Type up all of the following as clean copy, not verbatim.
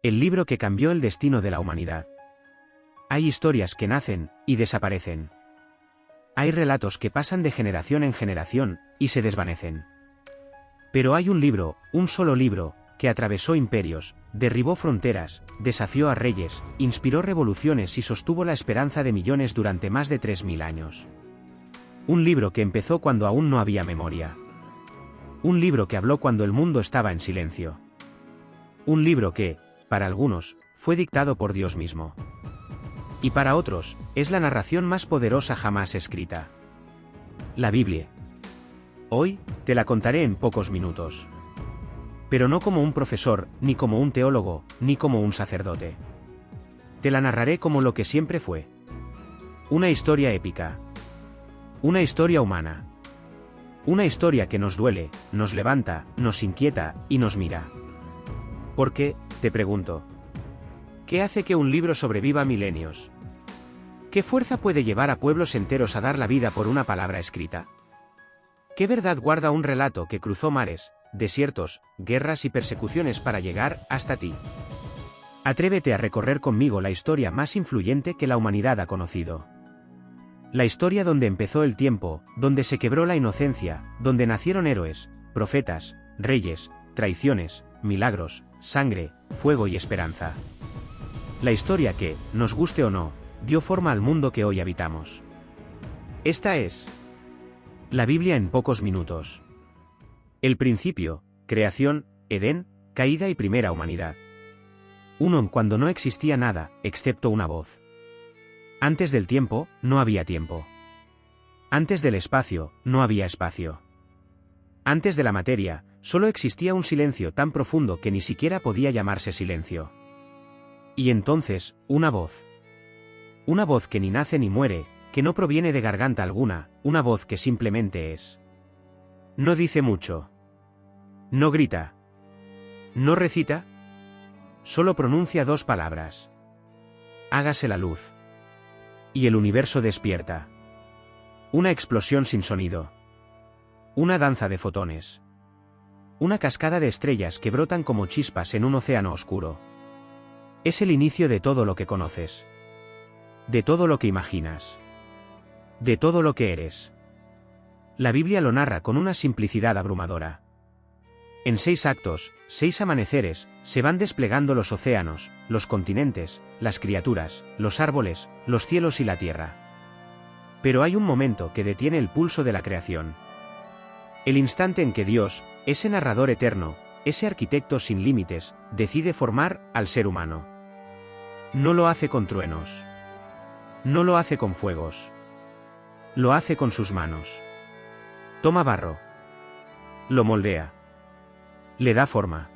El libro que cambió el destino de la humanidad. Hay historias que nacen y desaparecen. Hay relatos que pasan de generación en generación y se desvanecen. Pero hay un libro, un solo libro, que atravesó imperios, derribó fronteras, desafió a reyes, inspiró revoluciones y sostuvo la esperanza de millones durante más de 3000 años. Un libro que empezó cuando aún no había memoria. Un libro que habló cuando el mundo estaba en silencio. Un libro que, para algunos, fue dictado por Dios mismo. Y para otros, es la narración más poderosa jamás escrita. La Biblia. Hoy, te la contaré en pocos minutos. Pero no como un profesor, ni como un teólogo, ni como un sacerdote. Te la narraré como lo que siempre fue. Una historia épica. Una historia humana. Una historia que nos duele, nos levanta, nos inquieta y nos mira. ¿Por qué? Te pregunto. ¿Qué hace que un libro sobreviva milenios? ¿Qué fuerza puede llevar a pueblos enteros a dar la vida por una palabra escrita? ¿Qué verdad guarda un relato que cruzó mares, desiertos, guerras y persecuciones para llegar hasta ti? Atrévete a recorrer conmigo la historia más influyente que la humanidad ha conocido. La historia donde empezó el tiempo, donde se quebró la inocencia, donde nacieron héroes, profetas, reyes, traiciones, milagros, sangre, fuego y esperanza. La historia que, nos guste o no, dio forma al mundo que hoy habitamos. Esta es la Biblia en pocos minutos. El principio, creación, Edén, caída y primera humanidad. 1. Cuando no existía nada, excepto una voz. Antes del tiempo, no había tiempo. Antes del espacio, no había espacio. Antes de la materia, solo existía un silencio tan profundo que ni siquiera podía llamarse silencio. Y entonces, una voz. Una voz que ni nace ni muere, que no proviene de garganta alguna, una voz que simplemente es. No dice mucho. No grita. No recita. Solo pronuncia dos palabras. Hágase la luz. Y el universo despierta. Una explosión sin sonido. Una danza de fotones. Una cascada de estrellas que brotan como chispas en un océano oscuro. Es el inicio de todo lo que conoces. De todo lo que imaginas. De todo lo que eres. La Biblia lo narra con una simplicidad abrumadora. En 6 actos, 6 amaneceres, se van desplegando los océanos, los continentes, las criaturas, los árboles, los cielos y la tierra. Pero hay un momento que detiene el pulso de la creación. El instante en que Dios, ese narrador eterno, ese arquitecto sin límites, decide formar al ser humano. No lo hace con truenos. No lo hace con fuegos. Lo hace con sus manos. Toma barro. Lo moldea. Le da forma.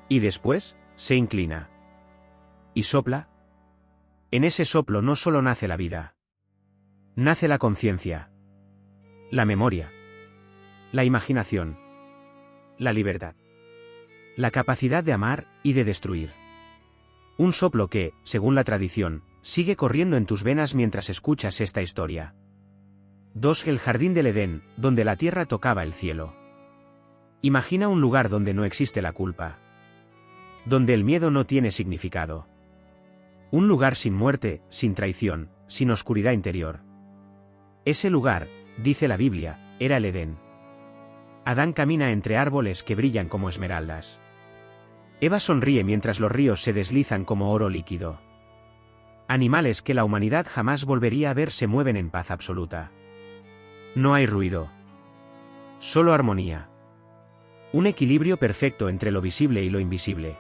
Y después, se inclina. Y sopla. En ese soplo no solo nace la vida. Nace la conciencia. La memoria. La imaginación. La libertad. La capacidad de amar y de destruir. Un soplo que, según la tradición, sigue corriendo en tus venas mientras escuchas esta historia. 2. El jardín del Edén, donde la tierra tocaba el cielo. Imagina un lugar donde no existe la culpa. Donde el miedo no tiene significado. Un lugar sin muerte, sin traición, sin oscuridad interior. Ese lugar, dice la Biblia, era el Edén. Adán camina entre árboles que brillan como esmeraldas. Eva sonríe mientras los ríos se deslizan como oro líquido. Animales que la humanidad jamás volvería a ver se mueven en paz absoluta. No hay ruido. Solo armonía. Un equilibrio perfecto entre lo visible y lo invisible.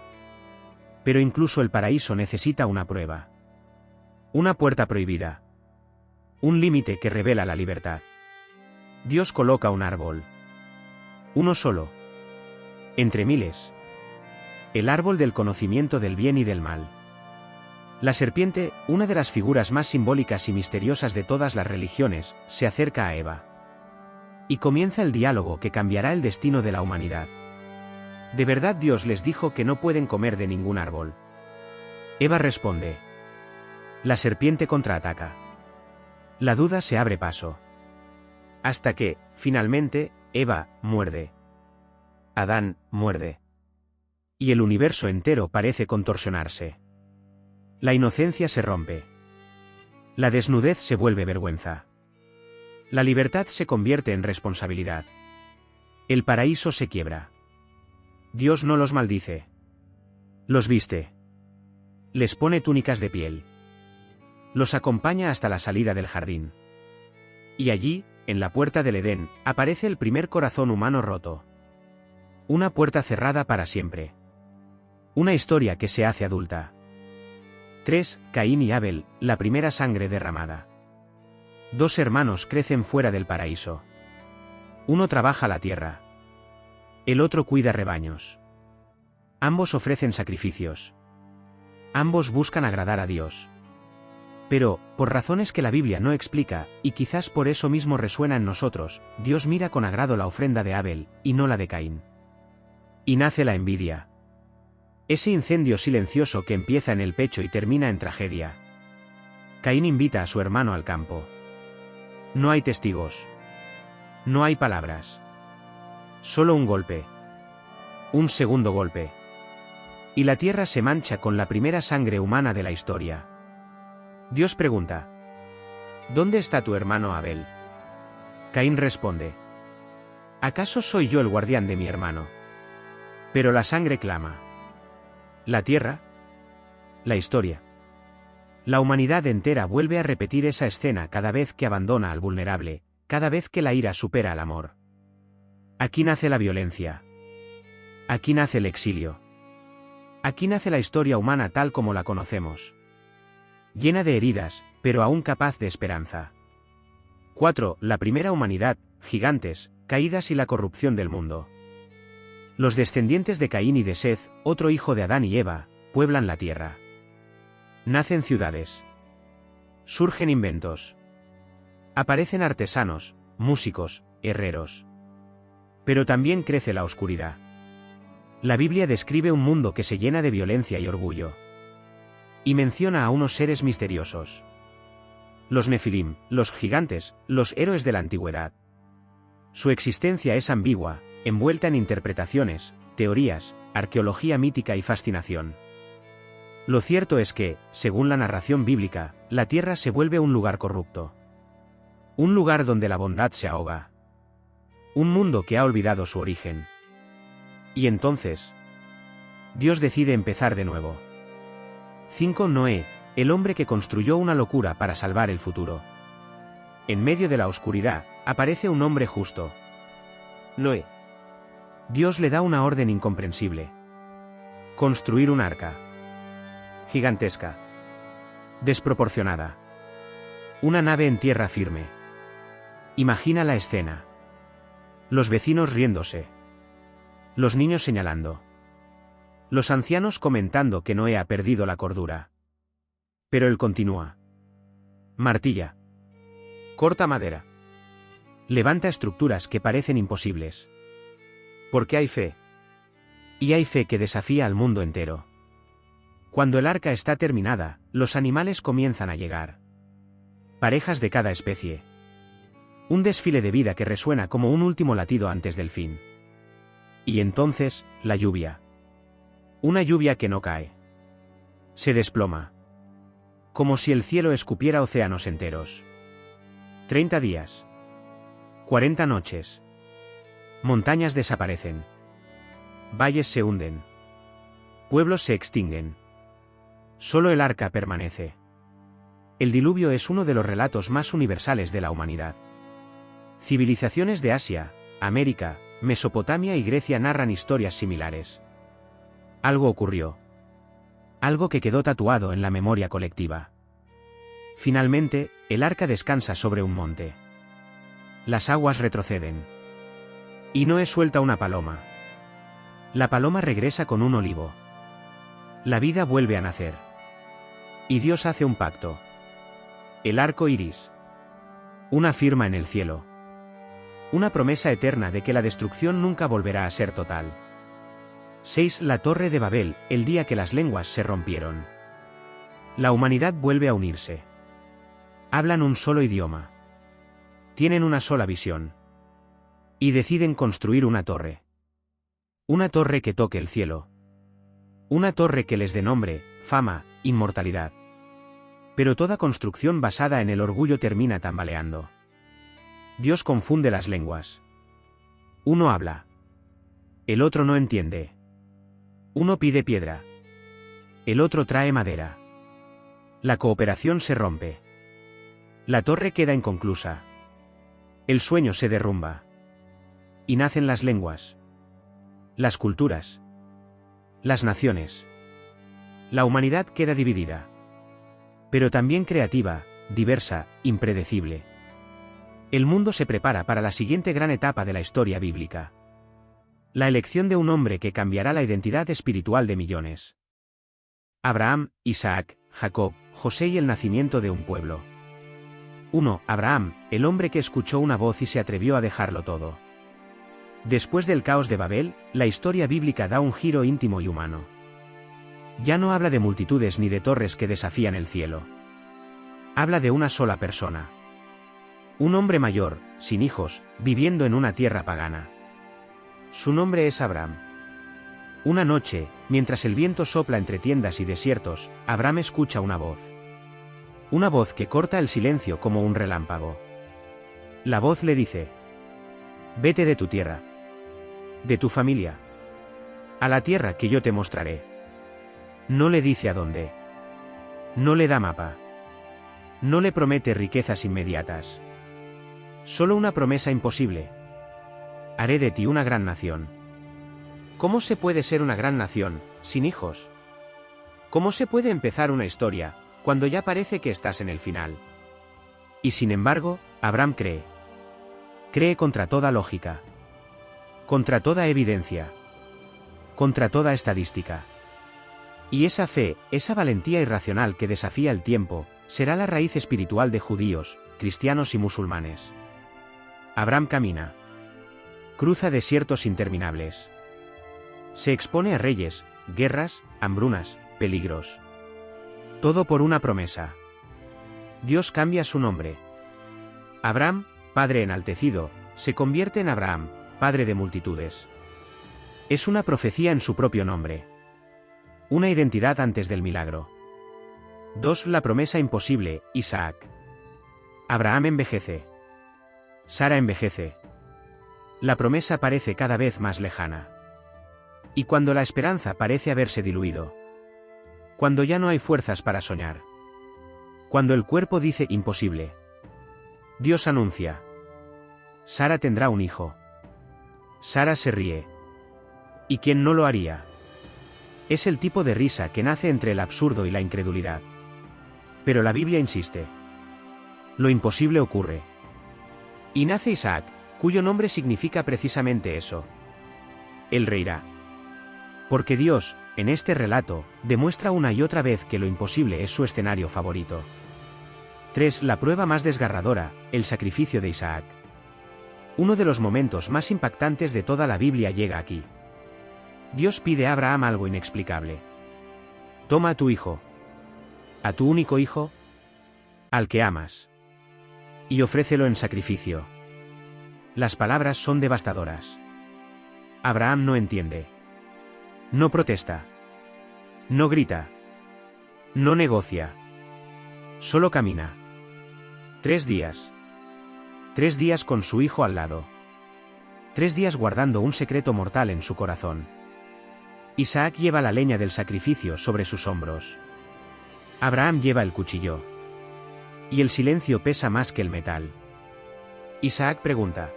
Pero incluso el paraíso necesita una prueba. Una puerta prohibida. Un límite que revela la libertad. Dios coloca un árbol. Uno solo. Entre miles. El árbol del conocimiento del bien y del mal. La serpiente, una de las figuras más simbólicas y misteriosas de todas las religiones, se acerca a Eva. Y comienza el diálogo que cambiará el destino de la humanidad. ¿De verdad Dios les dijo que no pueden comer de ningún árbol? Eva responde. La serpiente contraataca. La duda se abre paso. Hasta que, finalmente, Eva muerde. Adán muerde. y el universo entero parece contorsionarse. La inocencia se rompe. La desnudez se vuelve vergüenza. La libertad se convierte en responsabilidad. El paraíso se quiebra. Dios no los maldice. Los viste. Les pone túnicas de piel. Los acompaña hasta la salida del jardín. Y allí, en la puerta del Edén, aparece el primer corazón humano roto. Una puerta cerrada para siempre. Una historia que se hace adulta. 3. Caín y Abel, la primera sangre derramada. Dos hermanos crecen fuera del paraíso. Uno trabaja la tierra. El otro cuida rebaños. Ambos ofrecen sacrificios. Ambos buscan agradar a Dios. Pero, por razones que la Biblia no explica, y quizás por eso mismo resuena en nosotros, Dios mira con agrado la ofrenda de Abel, y no la de Caín. Y nace la envidia. Ese incendio silencioso que empieza en el pecho y termina en tragedia. Caín invita a su hermano al campo. No hay testigos. No hay palabras. Solo un golpe. Un segundo golpe. Y la tierra se mancha con la primera sangre humana de la historia. Dios pregunta: ¿dónde está tu hermano Abel? Caín responde: ¿acaso soy yo el guardián de mi hermano? Pero la sangre clama. La tierra. La historia. La humanidad entera vuelve a repetir esa escena cada vez que abandona al vulnerable, cada vez que la ira supera al amor. Aquí nace la violencia. Aquí nace el exilio. Aquí nace la historia humana tal como la conocemos. Llena de heridas, pero aún capaz de esperanza. 4. La primera humanidad, gigantes, caídas y la corrupción del mundo. Los descendientes de Caín y de Seth, otro hijo de Adán y Eva, pueblan la tierra. Nacen ciudades. Surgen inventos. Aparecen artesanos, músicos, herreros. Pero también crece la oscuridad. La Biblia describe un mundo que se llena de violencia y orgullo. Y menciona a unos seres misteriosos. Los Nefilim, los gigantes, los héroes de la antigüedad. Su existencia es ambigua, envuelta en interpretaciones, teorías, arqueología mítica y fascinación. Lo cierto es que, según la narración bíblica, la tierra se vuelve un lugar corrupto. Un lugar donde la bondad se ahoga. Un mundo que ha olvidado su origen. Y entonces, Dios decide empezar de nuevo. 5. Noé, el hombre que construyó una locura para salvar el futuro. En medio de la oscuridad, aparece un hombre justo. Noé. Dios le da una orden incomprensible. Construir un arca. Gigantesca. Desproporcionada. Una nave en tierra firme. Imagina la escena. Los vecinos riéndose. Los niños señalando. Los ancianos comentando que Noé ha perdido la cordura. Pero él continúa. Martilla. Corta madera. Levanta estructuras que parecen imposibles. Porque hay fe. Y hay fe que desafía al mundo entero. Cuando el arca está terminada, los animales comienzan a llegar. Parejas de cada especie. Un desfile de vida que resuena como un último latido antes del fin. Y entonces, la lluvia. Una lluvia que no cae. Se desploma. Como si el cielo escupiera océanos enteros. 30 días. 40 noches. Montañas desaparecen. Valles se hunden. Pueblos se extinguen. Solo el arca permanece. El diluvio es uno de los relatos más universales de la humanidad. Civilizaciones de Asia, América, Mesopotamia y Grecia narran historias similares. Algo ocurrió. Algo que quedó tatuado en la memoria colectiva. Finalmente, el arca descansa sobre un monte. Las aguas retroceden. Y Noé suelta una paloma. La paloma regresa con un olivo. La vida vuelve a nacer. Y Dios hace un pacto. El arco iris. Una firma en el cielo. Una promesa eterna de que la destrucción nunca volverá a ser total. 6. La Torre de Babel, el día que las lenguas se rompieron. La humanidad vuelve a unirse. Hablan un solo idioma. Tienen una sola visión. Y deciden construir una torre. Una torre que toque el cielo. Una torre que les dé nombre, fama, inmortalidad. Pero toda construcción basada en el orgullo termina tambaleando. Dios confunde las lenguas. Uno habla. El otro no entiende. Uno pide piedra. El otro trae madera. La cooperación se rompe. La torre queda inconclusa. El sueño se derrumba. Y nacen las lenguas. Las culturas. Las naciones. La humanidad queda dividida. Pero también creativa, diversa, impredecible. El mundo se prepara para la siguiente gran etapa de la historia bíblica. La elección de un hombre que cambiará la identidad espiritual de millones. Abraham, Isaac, Jacob, José y el nacimiento de un pueblo. 1. Abraham, el hombre que escuchó una voz y se atrevió a dejarlo todo. Después del caos de Babel, la historia bíblica da un giro íntimo y humano. Ya no habla de multitudes ni de torres que desafían el cielo. Habla de una sola persona. Un hombre mayor, sin hijos, viviendo en una tierra pagana. Su nombre es Abraham. Una noche, mientras el viento sopla entre tiendas y desiertos, Abraham escucha una voz. Una voz que corta el silencio como un relámpago. La voz le dice: vete de tu tierra, de tu familia, a la tierra que yo te mostraré. No le dice a dónde. No le da mapa. No le promete riquezas inmediatas. Solo una promesa imposible. Haré de ti una gran nación. ¿Cómo se puede ser una gran nación, sin hijos? ¿Cómo se puede empezar una historia, cuando ya parece que estás en el final? Y sin embargo, Abraham cree. Cree contra toda lógica. Contra toda evidencia. Contra toda estadística. Y esa fe, esa valentía irracional que desafía el tiempo, será la raíz espiritual de judíos, cristianos y musulmanes. Abraham camina. Cruza desiertos interminables. Se expone a reyes, guerras, hambrunas, peligros. Todo por una promesa. Dios cambia su nombre. Abraham, padre enaltecido, se convierte en Abraham, padre de multitudes. Es una profecía en su propio nombre. Una identidad antes del milagro. 2. La promesa imposible, Isaac. Abraham envejece. Sara envejece. La promesa parece cada vez más lejana. Y cuando la esperanza parece haberse diluido. Cuando ya no hay fuerzas para soñar. Cuando el cuerpo dice imposible. Dios anuncia: Sara tendrá un hijo. Sara se ríe. ¿Y quién no lo haría? Es el tipo de risa que nace entre el absurdo y la incredulidad. Pero la Biblia insiste. Lo imposible ocurre. Y nace Isaac, cuyo nombre significa precisamente eso. Él reirá. Porque Dios, en este relato, demuestra una y otra vez que lo imposible es su escenario favorito. 3. La prueba más desgarradora, el sacrificio de Isaac. Uno de los momentos más impactantes de toda la Biblia llega aquí. Dios pide a Abraham algo inexplicable. Toma a tu hijo. A tu único hijo. Al que amas. Y ofrécelo en sacrificio. Las palabras son devastadoras. Abraham no entiende. No protesta. No grita. No negocia. Solo camina. 3 días. 3 días con su hijo al lado. 3 días guardando un secreto mortal en su corazón. Isaac lleva la leña del sacrificio sobre sus hombros. Abraham lleva el cuchillo. Y el silencio pesa más que el metal. Isaac pregunta: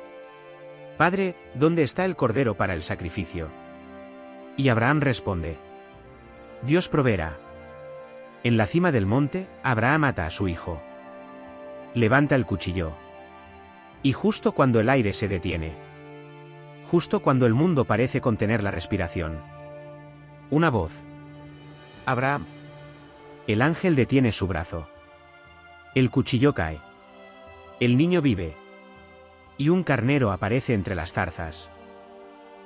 Padre, ¿dónde está el cordero para el sacrificio? Y Abraham responde: Dios proveerá. En la cima del monte, Abraham ata a su hijo. Levanta el cuchillo. Y justo cuando el aire se detiene. Justo cuando el mundo parece contener la respiración. Una voz. Abraham. El ángel detiene su brazo. El cuchillo cae. El niño vive. Y un carnero aparece entre las zarzas.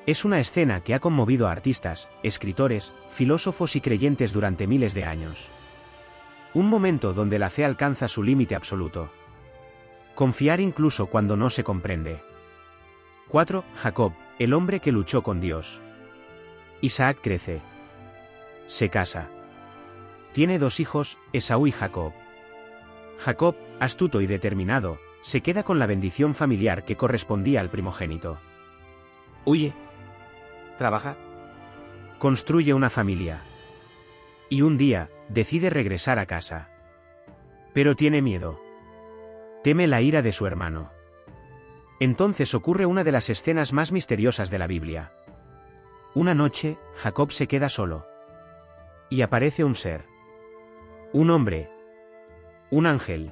Es una escena que ha conmovido a artistas, escritores, filósofos y creyentes durante miles de años. Un momento donde la fe alcanza su límite absoluto. Confiar incluso cuando no se comprende. 4. Jacob, el hombre que luchó con Dios. Isaac crece. Se casa. Tiene 2 hijos, Esaú y Jacob. Jacob, astuto y determinado, se queda con la bendición familiar que correspondía al primogénito. Huye. Trabaja. Construye una familia. Y un día, decide regresar a casa. Pero tiene miedo. Teme la ira de su hermano. Entonces ocurre una de las escenas más misteriosas de la Biblia. Una noche, Jacob se queda solo. Y aparece un ser. Un hombre. Un ángel.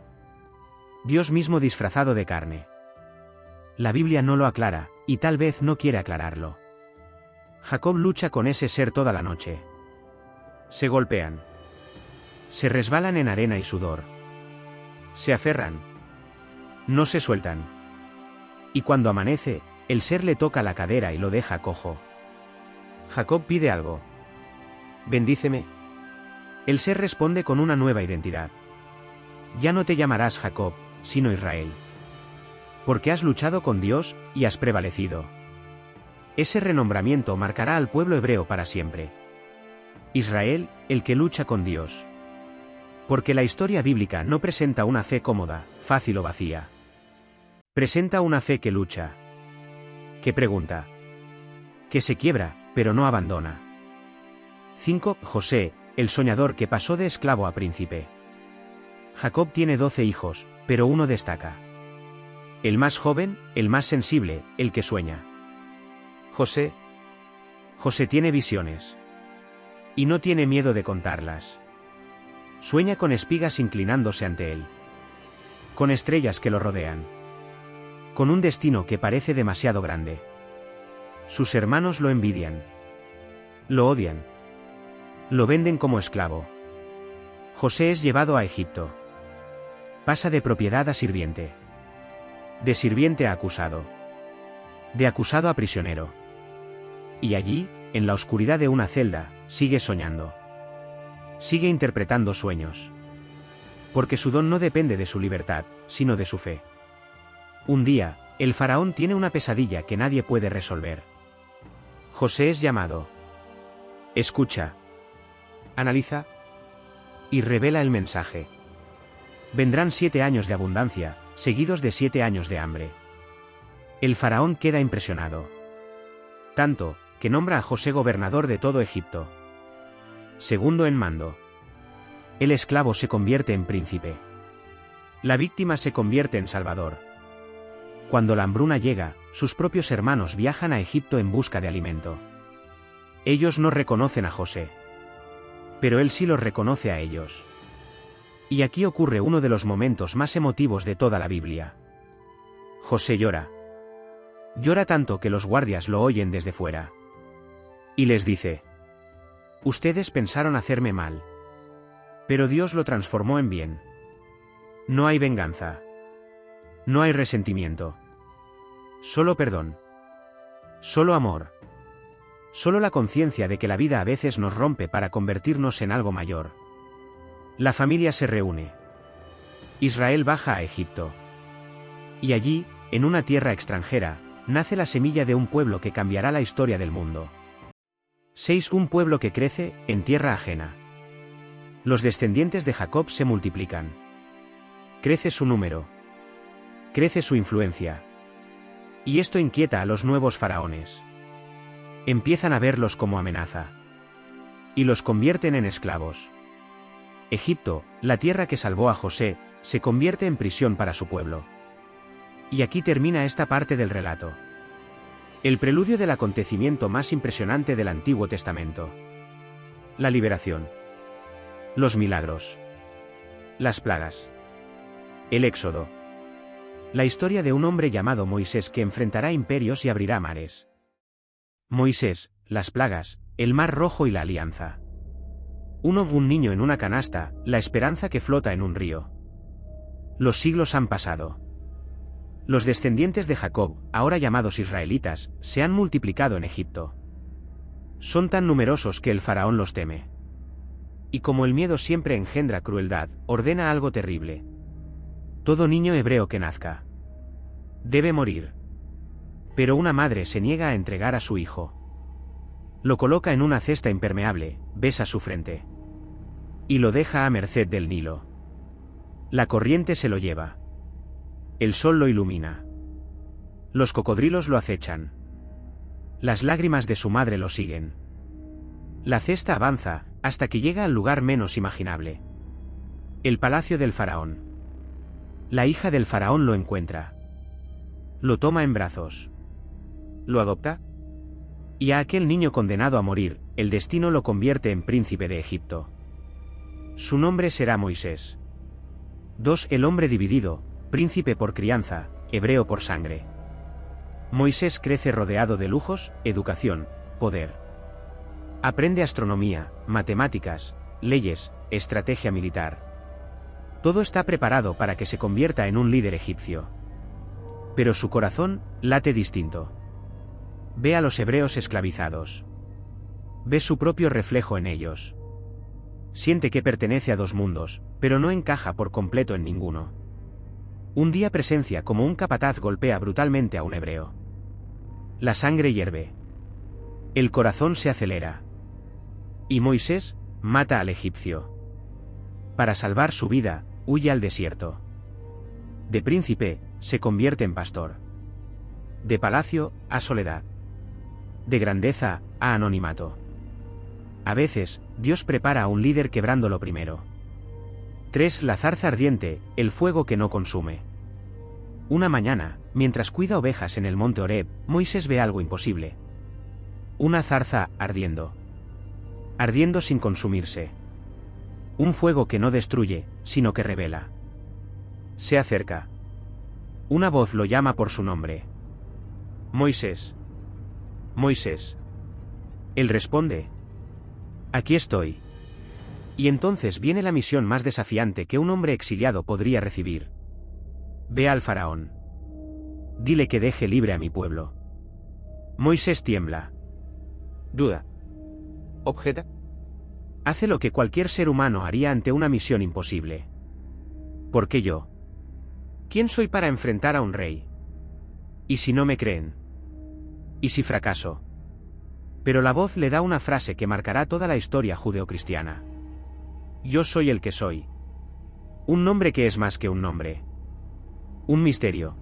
Dios mismo disfrazado de carne. La Biblia no lo aclara, y tal vez no quiere aclararlo. Jacob lucha con ese ser toda la noche. Se golpean. Se resbalan en arena y sudor. Se aferran. No se sueltan. Y cuando amanece, el ser le toca la cadera y lo deja cojo. Jacob pide algo. Bendíceme. El ser responde con una nueva identidad. Ya no te llamarás Jacob, sino Israel. Porque has luchado con Dios, y has prevalecido. Ese renombramiento marcará al pueblo hebreo para siempre. Israel, el que lucha con Dios. Porque la historia bíblica no presenta una fe cómoda, fácil o vacía. Presenta una fe que lucha. Que pregunta. Que se quiebra, pero no abandona. 5. José, el soñador que pasó de esclavo a príncipe. Jacob tiene 12 hijos, pero uno destaca. El más joven, el más sensible, el que sueña. José. José tiene visiones. Y no tiene miedo de contarlas. Sueña con espigas inclinándose ante él. Con estrellas que lo rodean. Con un destino que parece demasiado grande. Sus hermanos lo envidian. Lo odian. Lo venden como esclavo. José es llevado a Egipto. Pasa de propiedad a sirviente. De sirviente a acusado. De acusado a prisionero. Y allí, en la oscuridad de una celda, sigue soñando. Sigue interpretando sueños. Porque su don no depende de su libertad, sino de su fe. Un día, el faraón tiene una pesadilla que nadie puede resolver. José es llamado. Escucha. Analiza. Y revela el mensaje. Vendrán 7 años de abundancia, seguidos de 7 años de hambre. El faraón queda impresionado. Tanto, que nombra a José gobernador de todo Egipto. Segundo en mando. El esclavo se convierte en príncipe. La víctima se convierte en salvador. Cuando la hambruna llega, sus propios hermanos viajan a Egipto en busca de alimento. Ellos no reconocen a José. Pero él sí los reconoce a ellos. Y aquí ocurre uno de los momentos más emotivos de toda la Biblia. José llora. Llora tanto que los guardias lo oyen desde fuera. Y les dice: ustedes pensaron hacerme mal. Pero Dios lo transformó en bien. No hay venganza. No hay resentimiento. Solo perdón. Solo amor. Solo la conciencia de que la vida a veces nos rompe para convertirnos en algo mayor. La familia se reúne. Israel baja a Egipto. Y allí, en una tierra extranjera, nace la semilla de un pueblo que cambiará la historia del mundo. 6. Un pueblo que crece, en tierra ajena. Los descendientes de Jacob se multiplican. Crece su número. Crece su influencia. Y esto inquieta a los nuevos faraones. Empiezan a verlos como amenaza. Y los convierten en esclavos. Egipto, la tierra que salvó a José, se convierte en prisión para su pueblo. Y aquí termina esta parte del relato. El preludio del acontecimiento más impresionante del Antiguo Testamento. La liberación. Los milagros. Las plagas. El éxodo. La historia de un hombre llamado Moisés que enfrentará imperios y abrirá mares. Moisés, las plagas, el mar rojo y la alianza. Un niño en una canasta, la esperanza que flota en un río. Los siglos han pasado. Los descendientes de Jacob, ahora llamados israelitas, se han multiplicado en Egipto. Son tan numerosos que el faraón los teme. Y como el miedo siempre engendra crueldad, ordena algo terrible. Todo niño hebreo que nazca debe morir. Pero una madre se niega a entregar a su hijo. Lo coloca en una cesta impermeable, besa su frente. Y lo deja a merced del Nilo. La corriente se lo lleva. El sol lo ilumina. Los cocodrilos lo acechan. Las lágrimas de su madre lo siguen. La cesta avanza, hasta que llega al lugar menos imaginable. El palacio del faraón. La hija del faraón lo encuentra. Lo toma en brazos. Lo adopta. Y a aquel niño condenado a morir, el destino lo convierte en príncipe de Egipto. Su nombre será Moisés. 2. El hombre dividido, príncipe por crianza, hebreo por sangre. Moisés crece rodeado de lujos, educación, poder. Aprende astronomía, matemáticas, leyes, estrategia militar. Todo está preparado para que se convierta en un líder egipcio. Pero su corazón late distinto. Ve a los hebreos esclavizados. Ve su propio reflejo en ellos. Siente que pertenece a dos mundos, pero no encaja por completo en ninguno. Un día presencia cómo un capataz golpea brutalmente a un hebreo. La sangre hierve. El corazón se acelera. Y Moisés mata al egipcio. Para salvar su vida, huye al desierto. De príncipe, se convierte en pastor. De palacio, a soledad. De grandeza, a anonimato. A veces, Dios prepara a un líder quebrándolo primero. 3. La zarza ardiente, el fuego que no consume. Una mañana, mientras cuida ovejas en el monte Horeb, Moisés ve algo imposible. Una zarza ardiendo. Ardiendo sin consumirse. Un fuego que no destruye, sino que revela. Se acerca. Una voz lo llama por su nombre. Moisés. Moisés. Él responde. Aquí estoy. Y entonces viene la misión más desafiante que un hombre exiliado podría recibir. Ve al faraón. Dile que deje libre a mi pueblo. Moisés tiembla. Duda. Objeta. Hace lo que cualquier ser humano haría ante una misión imposible. ¿Por qué yo? ¿Quién soy para enfrentar a un rey? ¿Y si no me creen? ¿Y si fracaso? Pero la voz le da una frase que marcará toda la historia judeocristiana. Yo soy el que soy. Un nombre que es más que un nombre. Un misterio.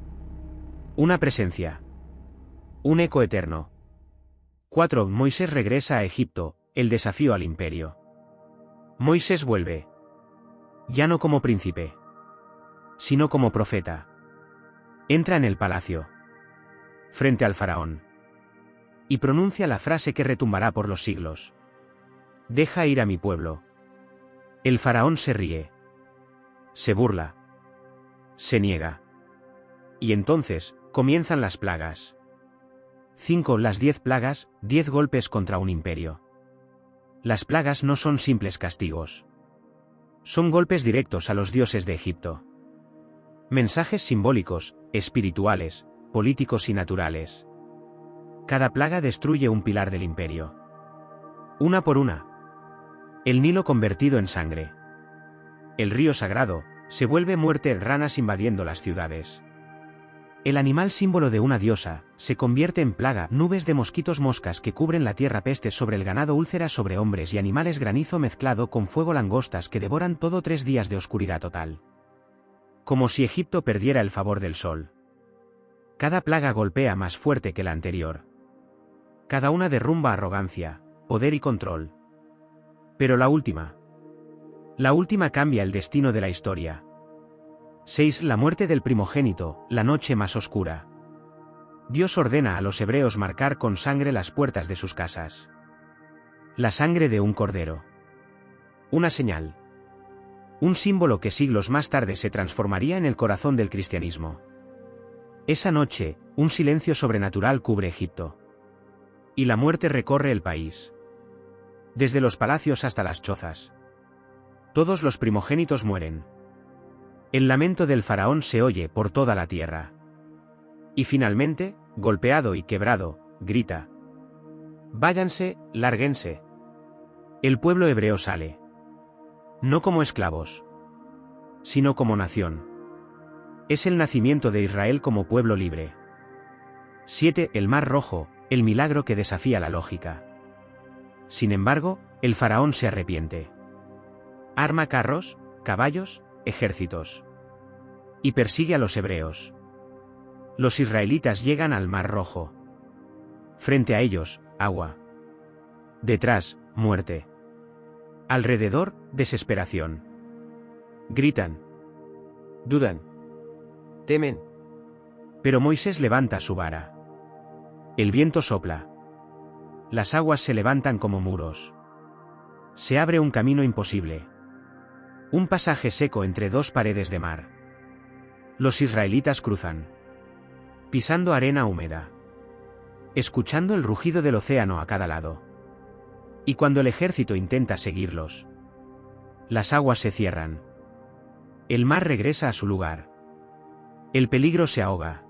Una presencia. Un eco eterno. 4. Moisés regresa a Egipto, el desafío al imperio. Moisés vuelve. Ya no como príncipe, sino como profeta. Entra en el palacio, frente al faraón, y pronuncia la frase que retumbará por los siglos. Deja ir a mi pueblo. El faraón se ríe. Se burla. Se niega. Y entonces, comienzan las plagas. 5. Las 10 plagas, 10 golpes contra un imperio. Las plagas no son simples castigos. Son golpes directos a los dioses de Egipto. Mensajes simbólicos, espirituales, políticos y naturales. Cada plaga destruye un pilar del imperio. Una por una. El Nilo convertido en sangre. El río sagrado, se vuelve muerte, ranas invadiendo las ciudades. El animal símbolo de una diosa, se convierte en plaga, nubes de mosquitos moscas que cubren la tierra, pestes sobre el ganado, úlceras sobre hombres y animales, granizo mezclado con fuego, langostas que devoran todo, 3 días de oscuridad total. Como si Egipto perdiera el favor del sol. Cada plaga golpea más fuerte que la anterior. Cada una derrumba arrogancia, poder y control. Pero la última cambia el destino de la historia. 6. La muerte del primogénito, la noche más oscura. Dios ordena a los hebreos marcar con sangre las puertas de sus casas. La sangre de un cordero. Una señal. Un símbolo que siglos más tarde se transformaría en el corazón del cristianismo. Esa noche, un silencio sobrenatural cubre Egipto. Y la muerte recorre el país. Desde los palacios hasta las chozas. Todos los primogénitos mueren. El lamento del faraón se oye por toda la tierra. Y finalmente, golpeado y quebrado, grita: váyanse, lárguense. El pueblo hebreo sale. No como esclavos, sino como nación. Es el nacimiento de Israel como pueblo libre. 7. El Mar Rojo, el milagro que desafía la lógica. Sin embargo, el faraón se arrepiente. Arma carros, caballos, ejércitos. Y persigue a los hebreos. Los israelitas llegan al Mar Rojo. Frente a ellos, agua. Detrás, muerte. Alrededor, desesperación. Gritan. Dudan. Temen. Pero Moisés levanta su vara. El viento sopla. Las aguas se levantan como muros. Se abre un camino imposible. Un pasaje seco entre dos paredes de mar. Los israelitas cruzan. Pisando arena húmeda. Escuchando el rugido del océano a cada lado. Y cuando el ejército intenta seguirlos, las aguas se cierran. El mar regresa a su lugar. El peligro se ahoga.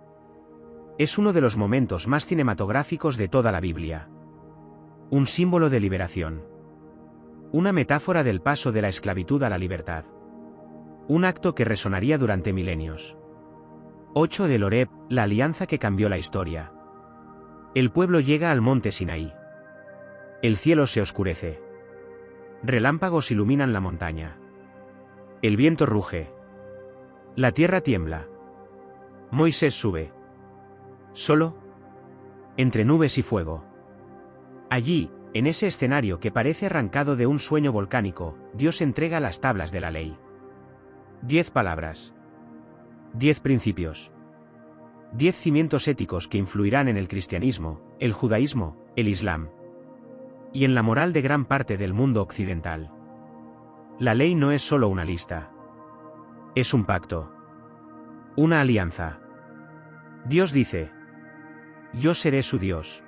Es uno de los momentos más cinematográficos de toda la Biblia. Un símbolo de liberación. Una metáfora del paso de la esclavitud a la libertad. Un acto que resonaría durante milenios. 8 del Horeb, la alianza que cambió la historia. El pueblo llega al monte Sinaí. El cielo se oscurece. Relámpagos iluminan la montaña. El viento ruge. La tierra tiembla. Moisés sube. Solo. Entre nubes y fuego. Allí, en ese escenario que parece arrancado de un sueño volcánico, Dios entrega las tablas de la ley. 10 palabras. 10 principios. 10 cimientos éticos que influirán en el cristianismo, el judaísmo, el islam. Y en la moral de gran parte del mundo occidental. La ley no es solo una lista. Es un pacto. Una alianza. Dios dice: yo seré su Dios.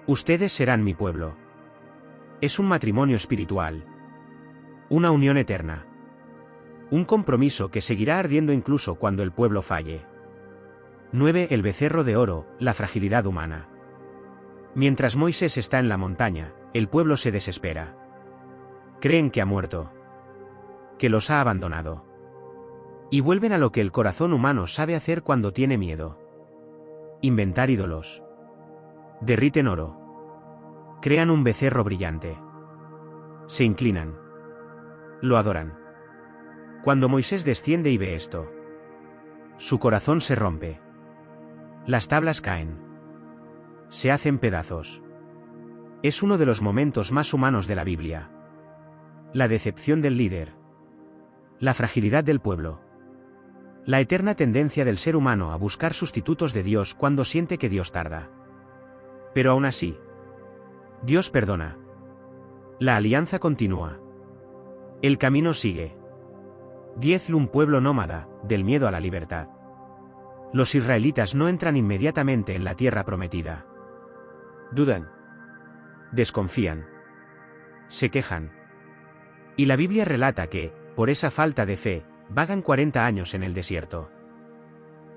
Ustedes serán mi pueblo. Es un matrimonio espiritual. Una unión eterna. Un compromiso que seguirá ardiendo incluso cuando el pueblo falle. 9. El becerro de oro, la fragilidad humana. Mientras Moisés está en la montaña, el pueblo se desespera. Creen que ha muerto. Que los ha abandonado. Y vuelven a lo que el corazón humano sabe hacer cuando tiene miedo. Inventar ídolos. Derriten oro. Crean un becerro brillante. Se inclinan. Lo adoran. Cuando Moisés desciende y ve esto, su corazón se rompe. Las tablas caen. Se hacen pedazos. Es uno de los momentos más humanos de la Biblia. La decepción del líder. La fragilidad del pueblo. La eterna tendencia del ser humano a buscar sustitutos de Dios cuando siente que Dios tarda. Pero aún así, Dios perdona. La alianza continúa. El camino sigue. 10. Un pueblo nómada, del miedo a la libertad. Los israelitas no entran inmediatamente en la tierra prometida. Dudan. Desconfían. Se quejan. Y la Biblia relata que, por esa falta de fe, vagan 40 años en el desierto.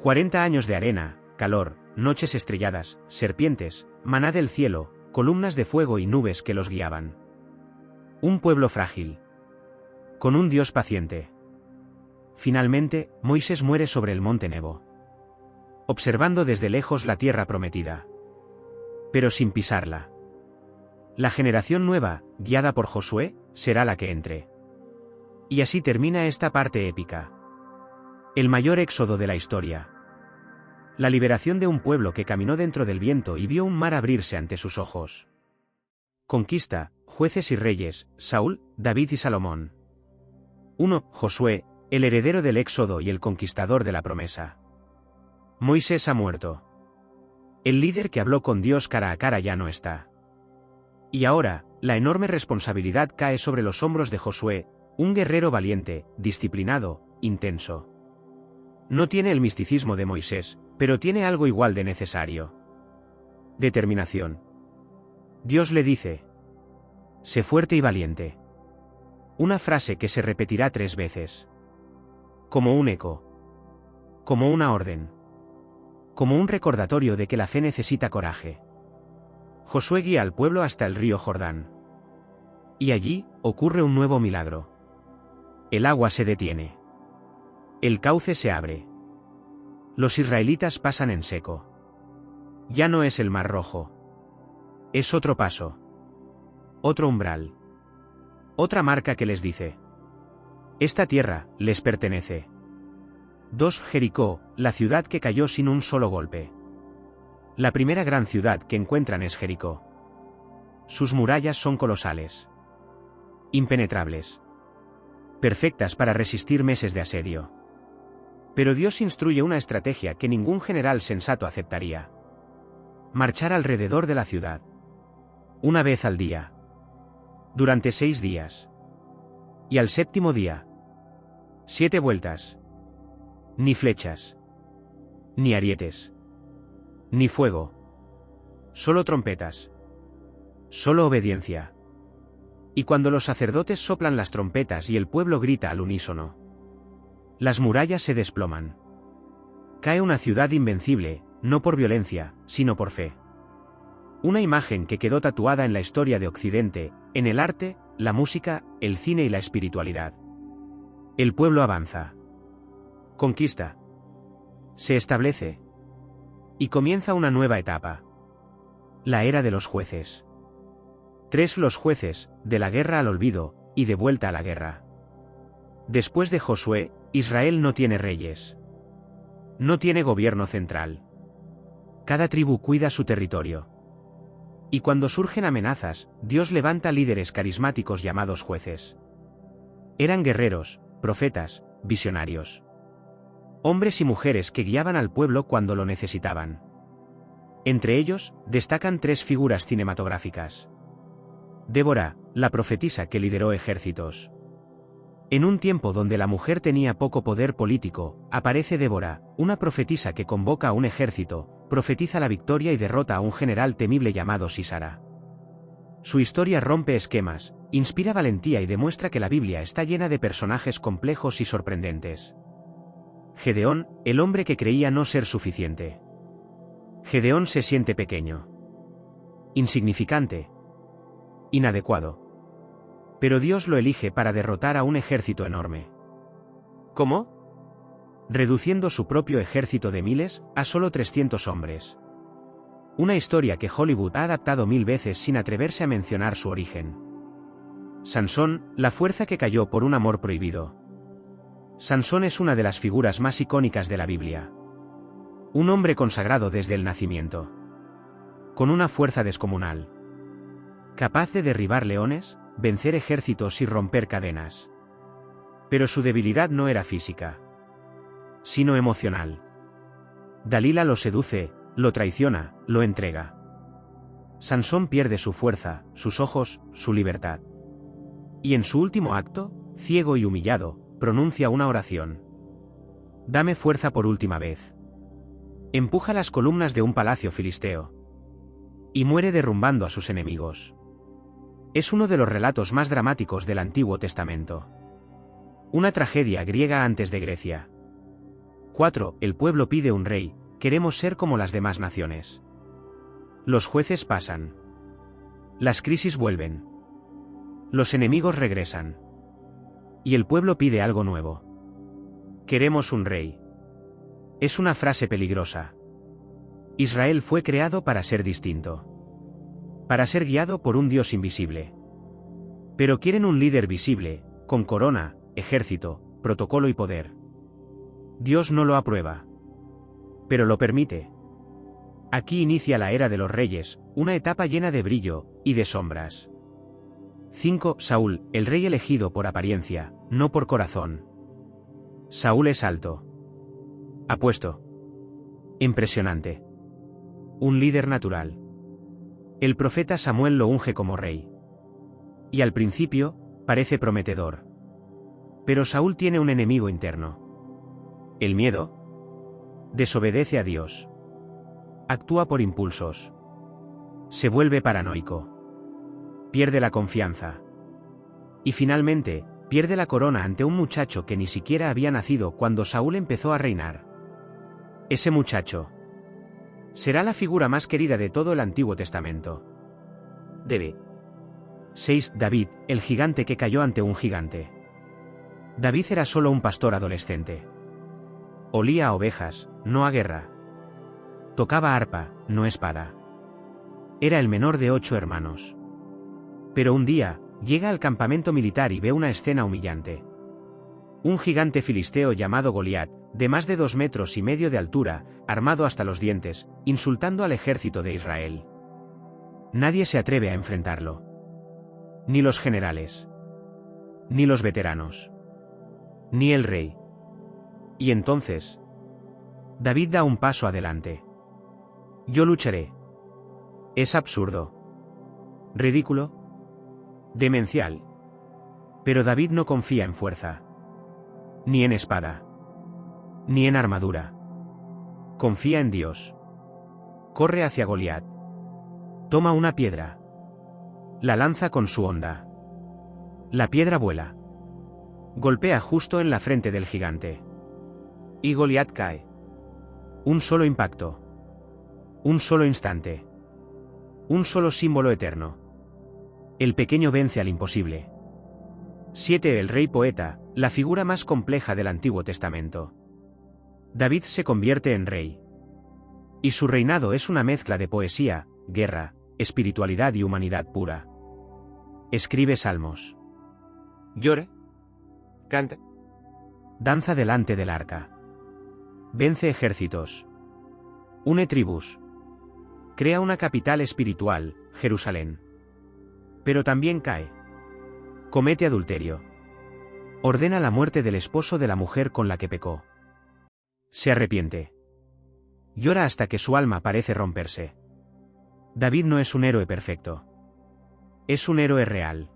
40 años de arena, calor, noches estrelladas, serpientes, maná del cielo, columnas de fuego y nubes que los guiaban. Un pueblo frágil. Con un Dios paciente. Finalmente, Moisés muere sobre el monte Nebo. Observando desde lejos la tierra prometida. Pero sin pisarla. La generación nueva, guiada por Josué, será la que entre. Y así termina esta parte épica. El mayor éxodo de la historia. La liberación de un pueblo que caminó dentro del viento y vio un mar abrirse ante sus ojos. Conquista, jueces y reyes, Saúl, David y Salomón. 1. Josué, el heredero del éxodo y el conquistador de la promesa. Moisés ha muerto. El líder que habló con Dios cara a cara ya no está. Y ahora, la enorme responsabilidad cae sobre los hombros de Josué, un guerrero valiente, disciplinado, intenso. No tiene el misticismo de Moisés, pero tiene algo igual de necesario. Determinación. Dios le dice: sé fuerte y valiente. Una frase que se repetirá 3 veces. Como un eco. Como una orden. Como un recordatorio de que la fe necesita coraje. Josué guía al pueblo hasta el río Jordán. Y allí, ocurre un nuevo milagro. El agua se detiene. El cauce se abre. Los israelitas pasan en seco. Ya no es el Mar Rojo. Es otro paso. Otro umbral. Otra marca que les dice: esta tierra les pertenece. 2. Jericó, la ciudad que cayó sin un solo golpe. La primera gran ciudad que encuentran es Jericó. Sus murallas son colosales, impenetrables, perfectas para resistir meses de asedio. Pero Dios instruye una estrategia que ningún general sensato aceptaría: marchar alrededor de la ciudad, una vez al día, durante 6 días. Y al séptimo día, 7 vueltas. Ni flechas, ni arietes, ni fuego. Solo trompetas. Solo obediencia. Y cuando los sacerdotes soplan las trompetas y el pueblo grita al unísono, las murallas se desploman. Cae una ciudad invencible, no por violencia, sino por fe. Una imagen que quedó tatuada en la historia de Occidente, en el arte, la música, el cine y la espiritualidad. El pueblo avanza, conquista, se establece, y comienza una nueva etapa: la era de los jueces. 3. Los jueces, de la guerra al olvido, y de vuelta a la guerra. Después de Josué, Israel no tiene reyes. No tiene gobierno central. Cada tribu cuida su territorio. Y cuando surgen amenazas, Dios levanta líderes carismáticos llamados jueces. Eran guerreros, profetas, visionarios. Hombres y mujeres que guiaban al pueblo cuando lo necesitaban. Entre ellos, destacan 3 figuras cinematográficas. Débora, la profetisa que lideró ejércitos. En un tiempo donde la mujer tenía poco poder político, aparece Débora, una profetisa que convoca a un ejército, profetiza la victoria y derrota a un general temible llamado Sísara. Su historia rompe esquemas, inspira valentía y demuestra que la Biblia está llena de personajes complejos y sorprendentes. Gedeón, el hombre que creía no ser suficiente. Gedeón se siente pequeño, insignificante, inadecuado. Pero Dios lo elige para derrotar a un ejército enorme. ¿Cómo? Reduciendo su propio ejército de miles a solo 300 hombres. Una historia que Hollywood ha adaptado 1000 veces sin atreverse a mencionar su origen. Sansón, la fuerza que cayó por un amor prohibido. Sansón es una de las figuras más icónicas de la Biblia. Un hombre consagrado desde el nacimiento. Con una fuerza descomunal. Capaz de derribar leones, vencer ejércitos y romper cadenas. Pero su debilidad no era física, sino emocional. Dalila lo seduce, lo traiciona, lo entrega. Sansón pierde su fuerza, sus ojos, su libertad. Y en su último acto, ciego y humillado, pronuncia una oración: dame fuerza por última vez. Empuja las columnas de un palacio filisteo. Y muere derrumbando a sus enemigos. Es uno de los relatos más dramáticos del Antiguo Testamento. Una tragedia griega antes de Grecia. 4. El pueblo pide un rey: queremos ser como las demás naciones. Los jueces pasan. Las crisis vuelven. Los enemigos regresan. Y el pueblo pide algo nuevo. Queremos un rey. Es una frase peligrosa. Israel fue creado para ser distinto. Para ser guiado por un Dios invisible. Pero quieren un líder visible, con corona, ejército, protocolo y poder. Dios no lo aprueba. Pero lo permite. Aquí inicia la era de los reyes, una etapa llena de brillo y de sombras. 5. Saúl, el rey elegido por apariencia, no por corazón. Saúl es alto. Apuesto. Impresionante. Un líder natural. El profeta Samuel lo unge como rey. Y al principio, parece prometedor. Pero Saúl tiene un enemigo interno. El miedo. Desobedece a Dios. Actúa por impulsos. Se vuelve paranoico. Pierde la confianza. Y finalmente, pierde la corona ante un muchacho que ni siquiera había nacido cuando Saúl empezó a reinar. Ese muchacho será la figura más querida de todo el Antiguo Testamento. 6. David, el gigante que cayó ante un gigante. David era solo un pastor adolescente. Olía a ovejas, no a guerra. Tocaba arpa, no espada. Era el menor de 8 hermanos. Pero un día, llega al campamento militar y ve una escena humillante. Un gigante filisteo llamado Goliat, de más de 2,5 metros de altura, armado hasta los dientes, insultando al ejército de Israel. Nadie se atreve a enfrentarlo. Ni los generales. Ni los veteranos. Ni el rey. Y entonces, David da un paso adelante. Yo lucharé. Es absurdo. Ridículo. Demencial. Pero David no confía en fuerza. Ni en espada. Ni en armadura. Confía en Dios. Corre hacia Goliat. Toma una piedra. La lanza con su honda. La piedra vuela. Golpea justo en la frente del gigante. Y Goliat cae. Un solo impacto. Un solo instante. Un solo símbolo eterno. El pequeño vence al imposible. 7. El rey poeta, la figura más compleja del Antiguo Testamento. David se convierte en rey. Y su reinado es una mezcla de poesía, guerra, espiritualidad y humanidad pura. Escribe salmos. Llora. Canta. Danza delante del arca. Vence ejércitos. Une tribus. Crea una capital espiritual, Jerusalén. Pero también cae. Comete adulterio. Ordena la muerte del esposo de la mujer con la que pecó. Se arrepiente. Llora hasta que su alma parece romperse. David no es un héroe perfecto. Es un héroe real.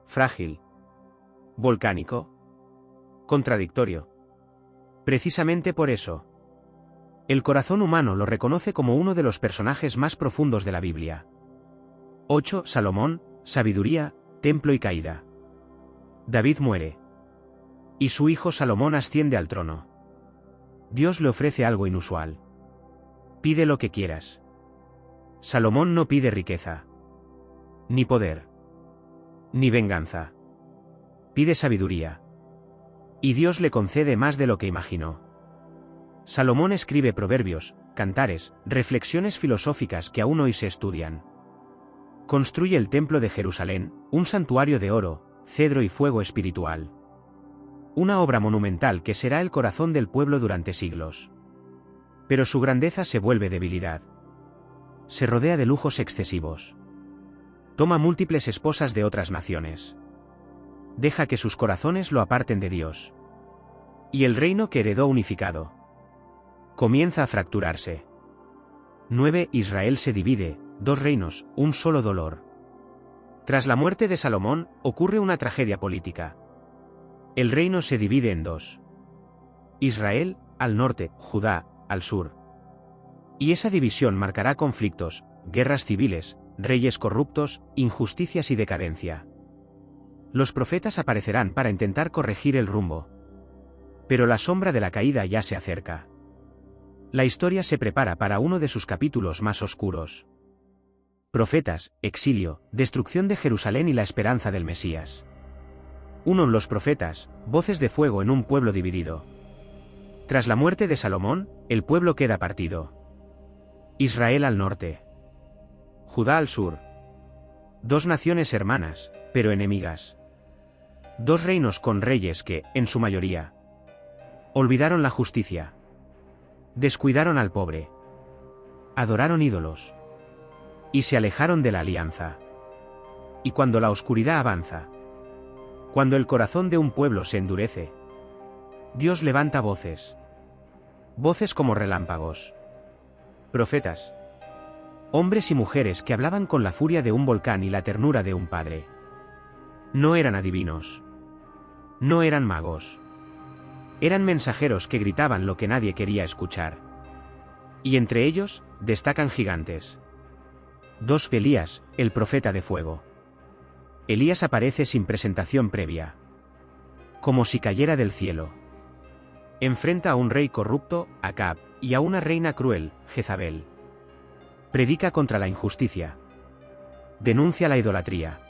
Frágil. Volcánico. Contradictorio. Precisamente por eso, el corazón humano lo reconoce como uno de los personajes más profundos de la Biblia. 8. Salomón, sabiduría, templo y caída. David muere. Y su hijo Salomón asciende al trono. Dios le ofrece algo inusual. Pide lo que quieras. Salomón no pide riqueza. Ni poder. Ni venganza. Pide sabiduría. Y Dios le concede más de lo que imaginó. Salomón escribe proverbios, cantares, reflexiones filosóficas que aún hoy se estudian. Construye el templo de Jerusalén, un santuario de oro, cedro y fuego espiritual. Una obra monumental que será el corazón del pueblo durante siglos. Pero su grandeza se vuelve debilidad. Se rodea de lujos excesivos. Toma múltiples esposas de otras naciones. Deja que sus corazones lo aparten de Dios. Y el reino que heredó unificado comienza a fracturarse. 9. Israel se divide, 2 reinos, un solo dolor. Tras la muerte de Salomón, ocurre una tragedia política. El reino se divide en 2. Israel, al norte, Judá, al sur. Y esa división marcará conflictos, guerras civiles, reyes corruptos, injusticias y decadencia. Los profetas aparecerán para intentar corregir el rumbo. Pero la sombra de la caída ya se acerca. La historia se prepara para uno de sus capítulos más oscuros. Profetas, exilio, destrucción de Jerusalén y la esperanza del Mesías. 1. Los profetas, voces de fuego en un pueblo dividido. Tras la muerte de Salomón, el pueblo queda partido. Israel al norte. Judá al sur. 2 naciones hermanas, pero enemigas. 2 reinos con reyes que, en su mayoría, olvidaron la justicia. Descuidaron al pobre. Adoraron ídolos. Y se alejaron de la alianza. Y cuando la oscuridad avanza, cuando el corazón de un pueblo se endurece, Dios levanta voces. Voces como relámpagos. Profetas. Hombres y mujeres que hablaban con la furia de un volcán y la ternura de un padre. No eran adivinos. No eran magos. Eran mensajeros que gritaban lo que nadie quería escuchar. Y entre ellos, destacan gigantes. 2. Elías, el profeta de fuego. Elías aparece sin presentación previa. Como si cayera del cielo. Enfrenta a un rey corrupto, Acab, y a una reina cruel, Jezabel. Predica contra la injusticia. Denuncia la idolatría.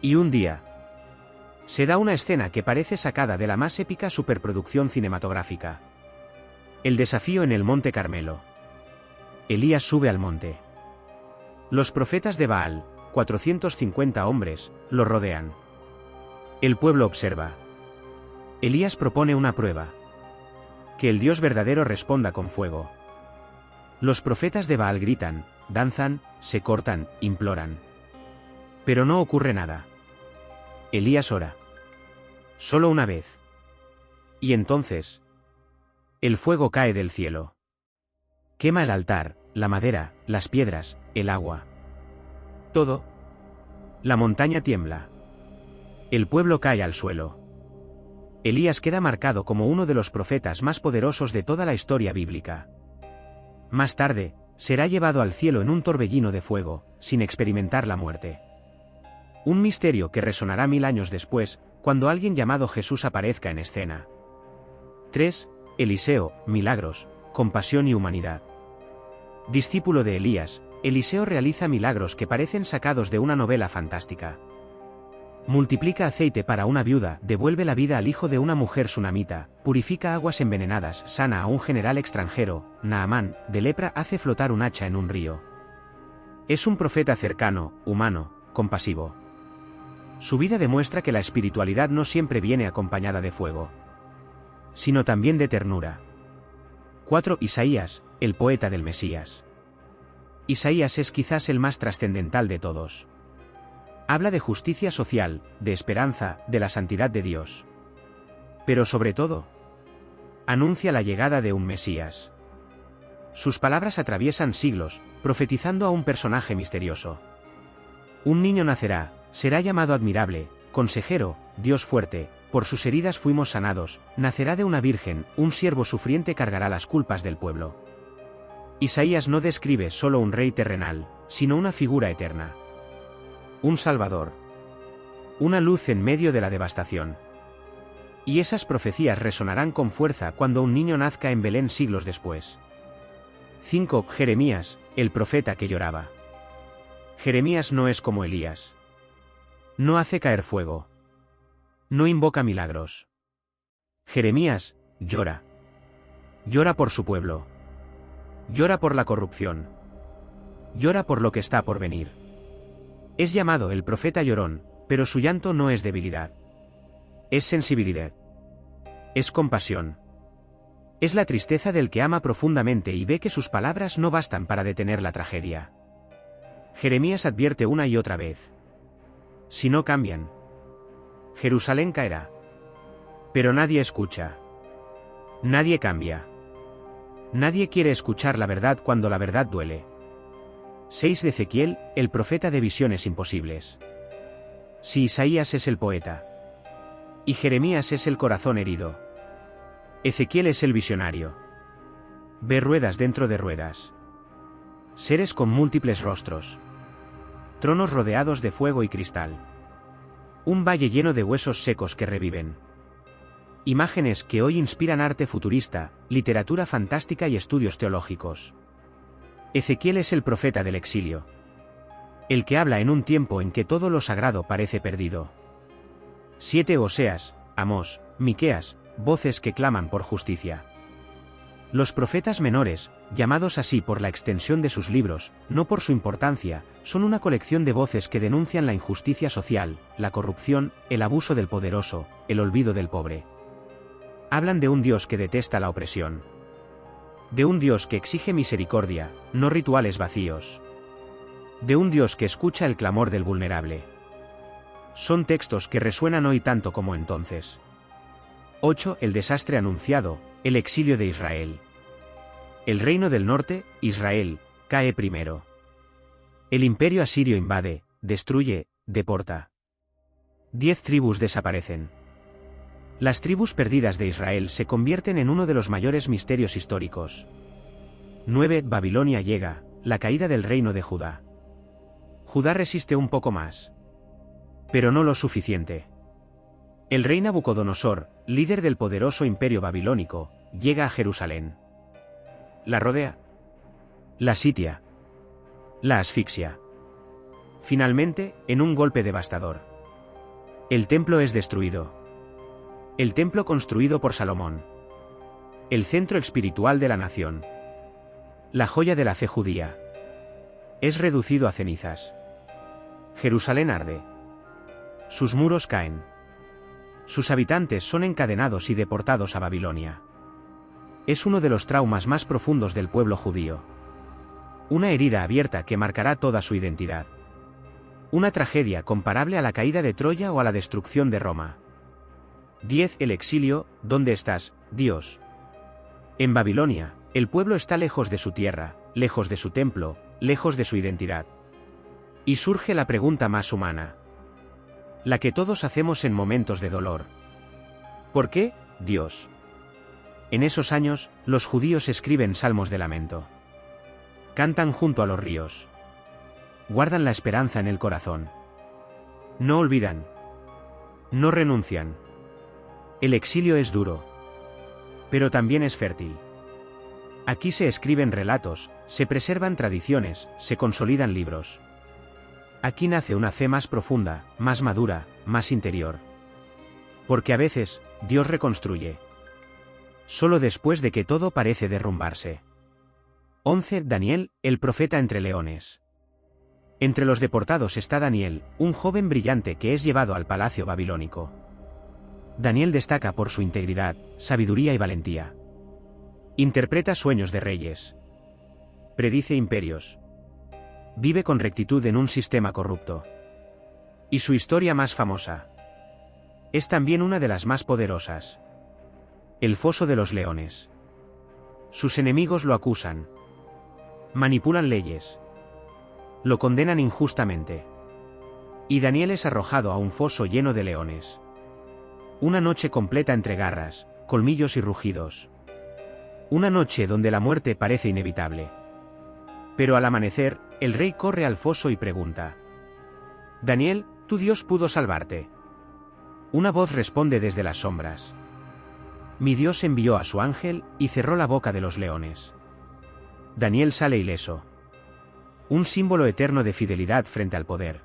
Y un día, se da una escena que parece sacada de la más épica superproducción cinematográfica. El desafío en el Monte Carmelo. Elías sube al monte. Los profetas de Baal, 450 hombres, lo rodean. El pueblo observa. Elías propone una prueba. Que el Dios verdadero responda con fuego. Los profetas de Baal gritan, danzan, se cortan, imploran. Pero no ocurre nada. Elías ora. Solo una vez. Y entonces, el fuego cae del cielo. Quema el altar, la madera, las piedras, el agua. Todo. La montaña tiembla. El pueblo cae al suelo. Elías queda marcado como uno de los profetas más poderosos de toda la historia bíblica. Más tarde, será llevado al cielo en un torbellino de fuego, sin experimentar la muerte. Un misterio que resonará 1000 años después, cuando alguien llamado Jesús aparezca en escena. 3. Eliseo, milagros, compasión y humanidad. Discípulo de Elías, Eliseo realiza milagros que parecen sacados de una novela fantástica. Multiplica aceite para una viuda, devuelve la vida al hijo de una mujer sunamita, purifica aguas envenenadas, sana a un general extranjero, Naamán, de lepra hace flotar un hacha en un río. Es un profeta cercano, humano, compasivo. Su vida demuestra que la espiritualidad no siempre viene acompañada de fuego, sino también de ternura. 4. Isaías, el poeta del Mesías. Isaías es quizás el más trascendental de todos. Habla de justicia social, de esperanza, de la santidad de Dios. Pero sobre todo, anuncia la llegada de un Mesías. Sus palabras atraviesan siglos, profetizando a un personaje misterioso. Un niño nacerá, será llamado admirable, consejero, Dios fuerte, por sus heridas fuimos sanados, nacerá de una virgen, un siervo sufriente cargará las culpas del pueblo. Isaías no describe solo un rey terrenal, sino una figura eterna. Un salvador. Una luz en medio de la devastación. Y esas profecías resonarán con fuerza cuando un niño nazca en Belén siglos después. 5. Jeremías, el profeta que lloraba. Jeremías no es como Elías. No hace caer fuego. No invoca milagros. Jeremías, llora. Llora por su pueblo. Llora por la corrupción. Llora por lo que está por venir. Es llamado el profeta llorón, pero su llanto no es debilidad. Es sensibilidad. Es compasión. Es la tristeza del que ama profundamente y ve que sus palabras no bastan para detener la tragedia. Jeremías advierte una y otra vez. Si no cambian, Jerusalén caerá. Pero nadie escucha. Nadie cambia. Nadie quiere escuchar la verdad cuando la verdad duele. 6. De Ezequiel, el profeta de visiones imposibles. Si Isaías es el poeta y Jeremías es el corazón herido, Ezequiel es el visionario. Ve ruedas dentro de ruedas. Seres con múltiples rostros. Tronos rodeados de fuego y cristal. Un valle lleno de huesos secos que reviven. Imágenes que hoy inspiran arte futurista, literatura fantástica y estudios teológicos. Ezequiel es el profeta del exilio. El que habla en un tiempo en que todo lo sagrado parece perdido. 7. Oseas, Amós, Miqueas, voces que claman por justicia. Los profetas menores, llamados así por la extensión de sus libros, no por su importancia, son una colección de voces que denuncian la injusticia social, la corrupción, el abuso del poderoso, el olvido del pobre. Hablan de un Dios que detesta la opresión. De un Dios que exige misericordia, no rituales vacíos. De un Dios que escucha el clamor del vulnerable. Son textos que resuenan hoy tanto como entonces. 8. El desastre anunciado, el exilio de Israel. El reino del norte, Israel, cae primero. El imperio asirio invade, destruye, deporta. 10 tribus desaparecen. Las tribus perdidas de Israel se convierten en uno de los mayores misterios históricos. 9. Babilonia llega, la caída del reino de Judá. Judá resiste un poco más. Pero no lo suficiente. El rey Nabucodonosor, líder del poderoso imperio babilónico, llega a Jerusalén. La rodea. La sitia. La asfixia. Finalmente, en un golpe devastador. El templo es destruido. El templo construido por Salomón. El centro espiritual de la nación. La joya de la fe judía. Es reducido a cenizas. Jerusalén arde. Sus muros caen. Sus habitantes son encadenados y deportados a Babilonia. Es uno de los traumas más profundos del pueblo judío. Una herida abierta que marcará toda su identidad. Una tragedia comparable a la caída de Troya o a la destrucción de Roma. 10. El exilio. ¿Dónde estás, Dios? En Babilonia, el pueblo está lejos de su tierra, lejos de su templo, lejos de su identidad. Y surge la pregunta más humana. La que todos hacemos en momentos de dolor. ¿Por qué, Dios? En esos años, los judíos escriben salmos de lamento. Cantan junto a los ríos. Guardan la esperanza en el corazón. No olvidan. No renuncian. El exilio es duro. Pero también es fértil. Aquí se escriben relatos, se preservan tradiciones, se consolidan libros. Aquí nace una fe más profunda, más madura, más interior. Porque a veces, Dios reconstruye. Solo después de que todo parece derrumbarse. 11. Daniel, el profeta entre leones. Entre los deportados está Daniel, un joven brillante que es llevado al palacio babilónico. Daniel destaca por su integridad, sabiduría y valentía. Interpreta sueños de reyes. Predice imperios. Vive con rectitud en un sistema corrupto. Y su historia más famosa es también una de las más poderosas. El foso de los leones. Sus enemigos lo acusan. Manipulan leyes. Lo condenan injustamente. Y Daniel es arrojado a un foso lleno de leones. Una noche completa entre garras, colmillos y rugidos. Una noche donde la muerte parece inevitable. Pero al amanecer, el rey corre al foso y pregunta: Daniel, ¿tu Dios pudo salvarte? Una voz responde desde las sombras: Mi Dios envió a su ángel, y cerró la boca de los leones. Daniel sale ileso. Un símbolo eterno de fidelidad frente al poder.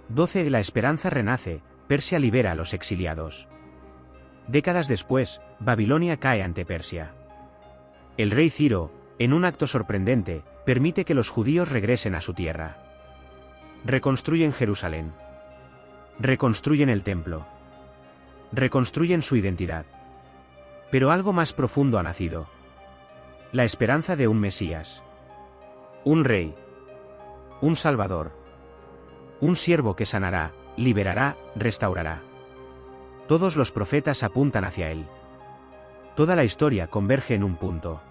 12. La esperanza renace, Persia libera a los exiliados. Décadas después, Babilonia cae ante Persia. El rey Ciro, en un acto sorprendente, permite que los judíos regresen a su tierra. Reconstruyen Jerusalén. Reconstruyen el templo. Reconstruyen su identidad. Pero algo más profundo ha nacido. La esperanza de un Mesías. Un rey. Un Salvador. Un siervo que sanará, liberará, restaurará. Todos los profetas apuntan hacia él. Toda la historia converge en un punto.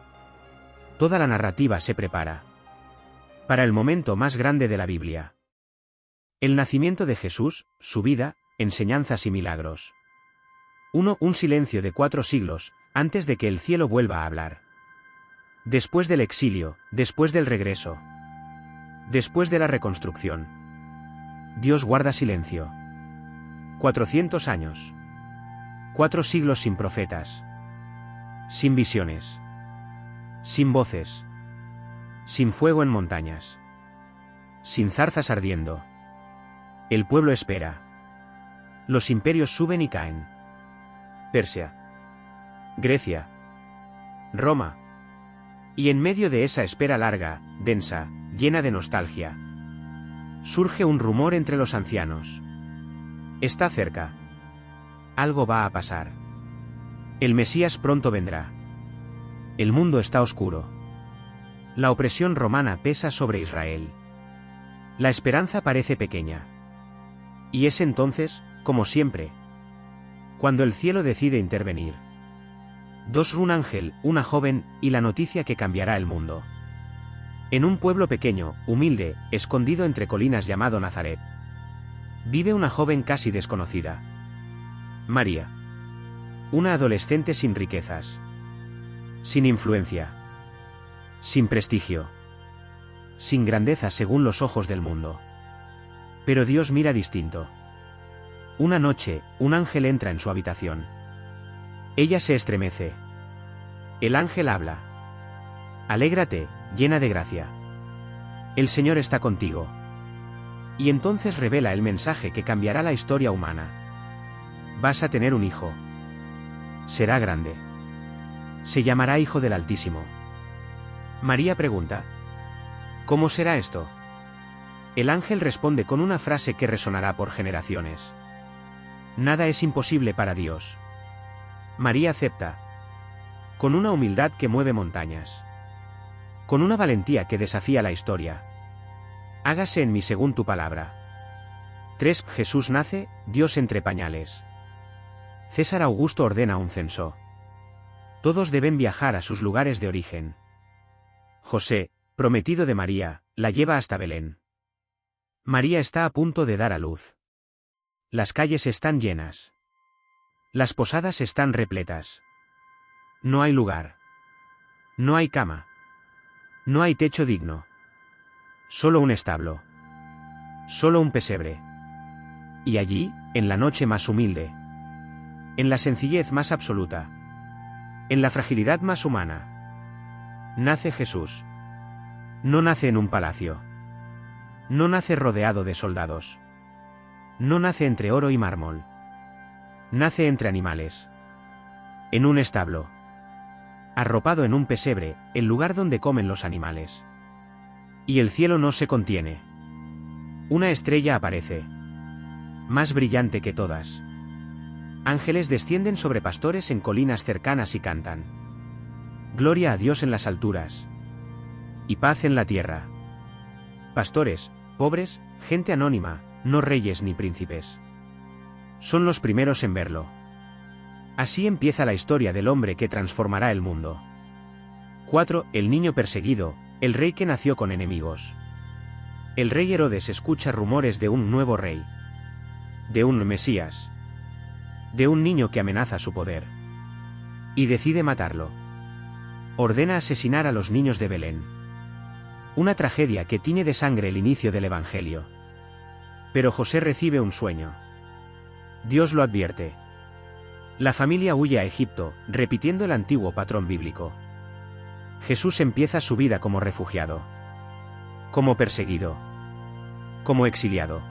Toda la narrativa se prepara para el momento más grande de la Biblia. El nacimiento de Jesús, su vida, enseñanzas y milagros. 1. Un silencio de 4 siglos, antes de que el cielo vuelva a hablar. Después del exilio, después del regreso. Después de la reconstrucción. Dios guarda silencio. 400 años. 4 siglos sin profetas. Sin visiones. Sin voces. Sin fuego en montañas. Sin zarzas ardiendo. El pueblo espera. Los imperios suben y caen. Persia. Grecia. Roma. Y en medio de esa espera larga, densa, llena de nostalgia, surge un rumor entre los ancianos. Está cerca. Algo va a pasar. El Mesías pronto vendrá. El mundo está oscuro. La opresión romana pesa sobre Israel. La esperanza parece pequeña. Y es entonces, como siempre, cuando el cielo decide intervenir. 2. Un ángel, una joven, y la noticia que cambiará el mundo. En un pueblo pequeño, humilde, escondido entre colinas llamado Nazaret, vive una joven casi desconocida. María. Una adolescente sin riquezas. Sin influencia. Sin prestigio. Sin grandeza según los ojos del mundo. Pero Dios mira distinto. Una noche, un ángel entra en su habitación. Ella se estremece. El ángel habla. Alégrate, llena de gracia. El Señor está contigo. Y entonces revela el mensaje que cambiará la historia humana. Vas a tener un hijo. Será grande. Se llamará Hijo del Altísimo. María pregunta: ¿cómo será esto? El ángel responde con una frase que resonará por generaciones. Nada es imposible para Dios. María acepta. Con una humildad que mueve montañas. Con una valentía que desafía la historia. Hágase en mí según tu palabra. 3. Jesús nace, Dios entre pañales. César Augusto ordena un censo. Todos deben viajar a sus lugares de origen. José, prometido de María, la lleva hasta Belén. María está a punto de dar a luz. Las calles están llenas. Las posadas están repletas. No hay lugar. No hay cama. No hay techo digno. Solo un establo. Solo un pesebre. Y allí, en la noche más humilde. En la sencillez más absoluta. En la fragilidad más humana. Nace Jesús. No nace en un palacio. No nace rodeado de soldados. No nace entre oro y mármol. Nace entre animales. En un establo. Arropado en un pesebre, el lugar donde comen los animales. Y el cielo no se contiene. Una estrella aparece. Más brillante que todas. Ángeles descienden sobre pastores en colinas cercanas y cantan. Gloria a Dios en las alturas. Y paz en la tierra. Pastores, pobres, gente anónima, no reyes ni príncipes. Son los primeros en verlo. Así empieza la historia del hombre que transformará el mundo. 4. El niño perseguido, el rey que nació con enemigos. El rey Herodes escucha rumores de un nuevo rey. De un Mesías. De un niño que amenaza su poder. Y decide matarlo. Ordena asesinar a los niños de Belén. Una tragedia que tiñe de sangre el inicio del Evangelio. Pero José recibe un sueño. Dios lo advierte. La familia huye a Egipto, repitiendo el antiguo patrón bíblico. Jesús empieza su vida como refugiado. Como perseguido. Como exiliado.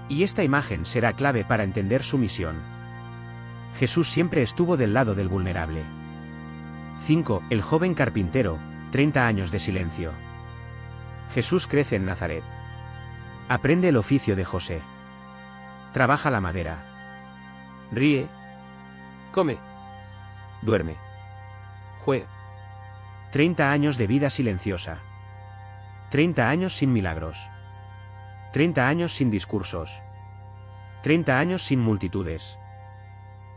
Y esta imagen será clave para entender su misión. Jesús siempre estuvo del lado del vulnerable. 5. El joven carpintero, 30 años de silencio. Jesús crece en Nazaret. Aprende el oficio de José. Trabaja la madera. Ríe. Come. Duerme. Juega. 30 años de vida silenciosa. 30 años sin milagros. 30 años sin discursos. 30 años sin multitudes.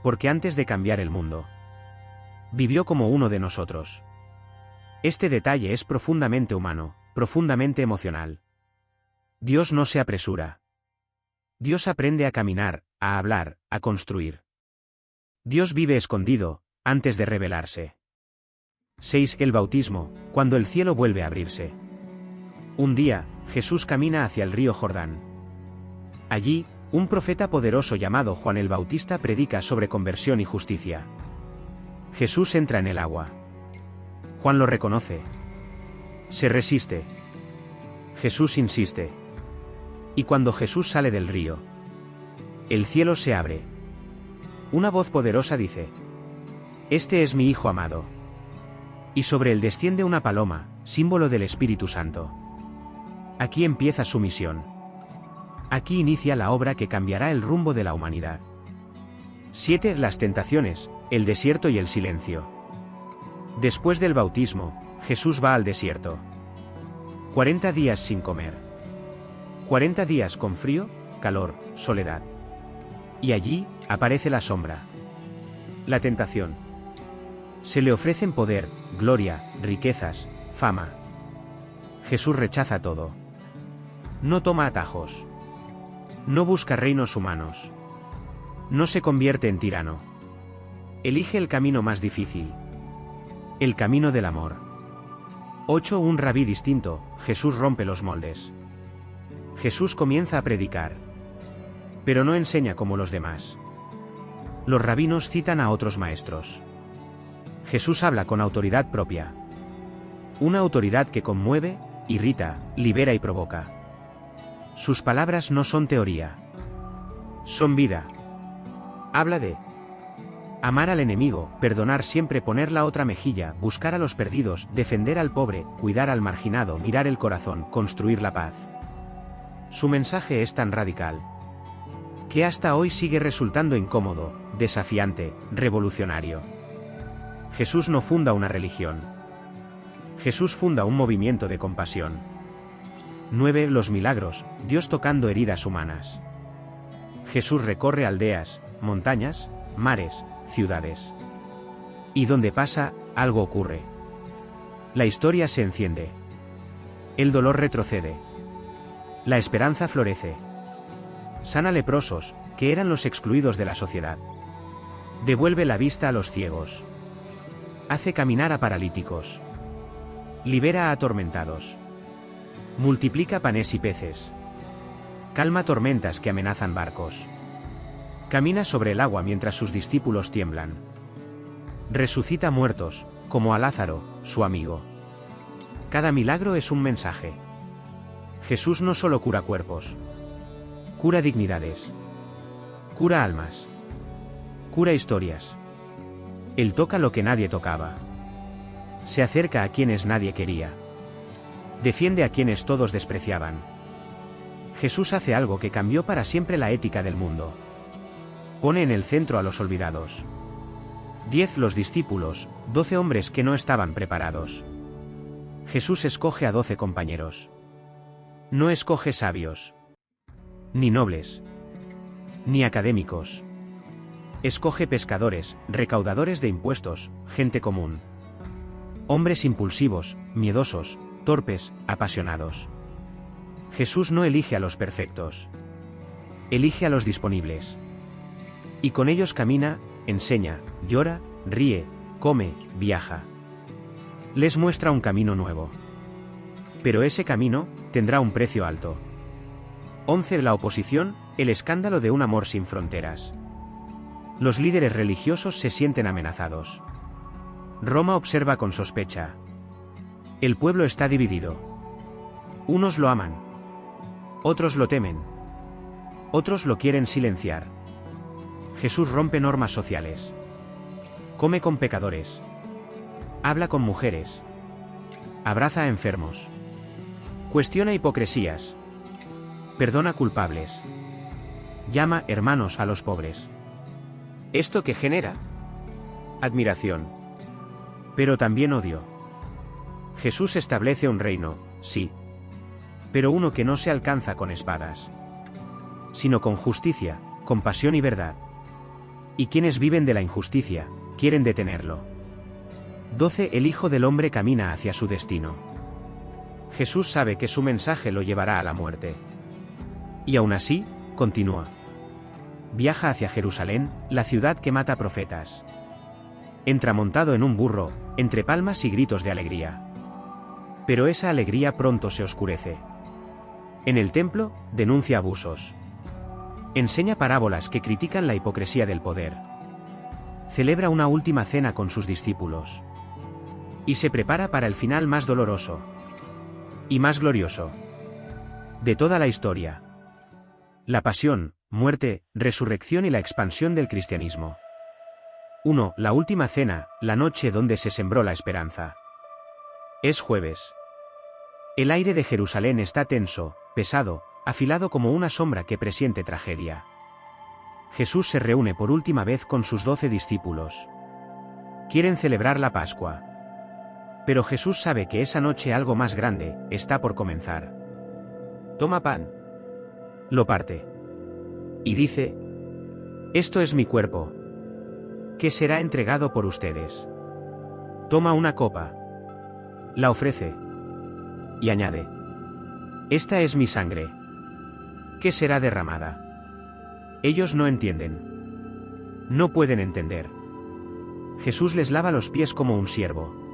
Porque antes de cambiar el mundo, vivió como uno de nosotros. Este detalle es profundamente humano, profundamente emocional. Dios no se apresura. Dios aprende a caminar, a hablar, a construir. Dios vive escondido, antes de revelarse. 6. El bautismo, cuando el cielo vuelve a abrirse. Un día, Jesús camina hacia el río Jordán. Allí, un profeta poderoso llamado Juan el Bautista predica sobre conversión y justicia. Jesús entra en el agua. Juan lo reconoce. Se resiste. Jesús insiste. Y cuando Jesús sale del río, el cielo se abre. Una voz poderosa dice: Este es mi Hijo amado. Y sobre él desciende una paloma, símbolo del Espíritu Santo. Aquí empieza su misión. Aquí inicia la obra que cambiará el rumbo de la humanidad. 7. Las tentaciones, el desierto y el silencio. Después del bautismo, Jesús va al desierto. 40 días sin comer. 40 días con frío, calor, soledad. Y allí, aparece la sombra. La tentación. Se le ofrecen poder, gloria, riquezas, fama. Jesús rechaza todo. No toma atajos. No busca reinos humanos. No se convierte en tirano. Elige el camino más difícil. El camino del amor. 8. Un rabí distinto, Jesús rompe los moldes. Jesús comienza a predicar. Pero no enseña como los demás. Los rabinos citan a otros maestros. Jesús habla con autoridad propia. Una autoridad que conmueve, irrita, libera y provoca. Sus palabras no son teoría. Son vida. Habla de amar al enemigo, perdonar siempre, poner la otra mejilla, buscar a los perdidos, defender al pobre, cuidar al marginado, mirar el corazón, construir la paz. Su mensaje es tan radical que hasta hoy sigue resultando incómodo, desafiante, revolucionario. Jesús no funda una religión. Jesús funda un movimiento de compasión. 9. Los milagros, Dios tocando heridas humanas. Jesús recorre aldeas, montañas, mares, ciudades. Y donde pasa, algo ocurre. La historia se enciende. El dolor retrocede. La esperanza florece. Sana leprosos, que eran los excluidos de la sociedad. Devuelve la vista a los ciegos. Hace caminar a paralíticos. Libera a atormentados. Multiplica panes y peces. Calma tormentas que amenazan barcos. Camina sobre el agua mientras sus discípulos tiemblan. Resucita muertos, como a Lázaro, su amigo. Cada milagro es un mensaje. Jesús no solo cura cuerpos. Cura dignidades. Cura almas. Cura historias. Él toca lo que nadie tocaba. Se acerca a quienes nadie quería. Defiende a quienes todos despreciaban. Jesús hace algo que cambió para siempre la ética del mundo. Pone en el centro a los olvidados. 10. Los discípulos, 12 hombres que no estaban preparados. Jesús escoge a 12 compañeros. No escoge sabios, ni nobles, ni académicos. Escoge pescadores, recaudadores de impuestos, gente común. Hombres impulsivos, miedosos, torpes, apasionados. Jesús no elige a los perfectos. Elige a los disponibles. Y con ellos camina, enseña, llora, ríe, come, viaja. Les muestra un camino nuevo. Pero ese camino tendrá un precio alto. 11. La oposición, el escándalo de un amor sin fronteras. Los líderes religiosos se sienten amenazados. Roma observa con sospecha. El pueblo está dividido. Unos lo aman. Otros lo temen. Otros lo quieren silenciar. Jesús rompe normas sociales. Come con pecadores. Habla con mujeres. Abraza a enfermos. Cuestiona hipocresías. Perdona culpables. Llama hermanos a los pobres. ¿Esto qué genera? Admiración. Pero también odio. Jesús establece un reino, sí. Pero uno que no se alcanza con espadas, sino con justicia, compasión y verdad. Y quienes viven de la injusticia, quieren detenerlo. 12. El Hijo del Hombre camina hacia su destino. Jesús sabe que su mensaje lo llevará a la muerte. Y aún así, continúa. Viaja hacia Jerusalén, la ciudad que mata profetas. Entra montado en un burro, entre palmas y gritos de alegría. Pero esa alegría pronto se oscurece. En el templo, denuncia abusos. Enseña parábolas que critican la hipocresía del poder. Celebra una última cena con sus discípulos. Y se prepara para el final más doloroso y más glorioso de toda la historia. La pasión, muerte, resurrección y la expansión del cristianismo. 1. La última cena, la noche donde se sembró la esperanza. Es jueves. El aire de Jerusalén está tenso, pesado, afilado como una sombra que presiente tragedia. Jesús se reúne por última vez con sus 12 discípulos. Quieren celebrar la Pascua. Pero Jesús sabe que esa noche algo más grande está por comenzar. Toma pan. Lo parte. Y dice: esto es mi cuerpo, que será entregado por ustedes. Toma una copa. La ofrece. Y añade: esta es mi sangre, que será derramada. Ellos no entienden. No pueden entender. Jesús les lava los pies como un siervo.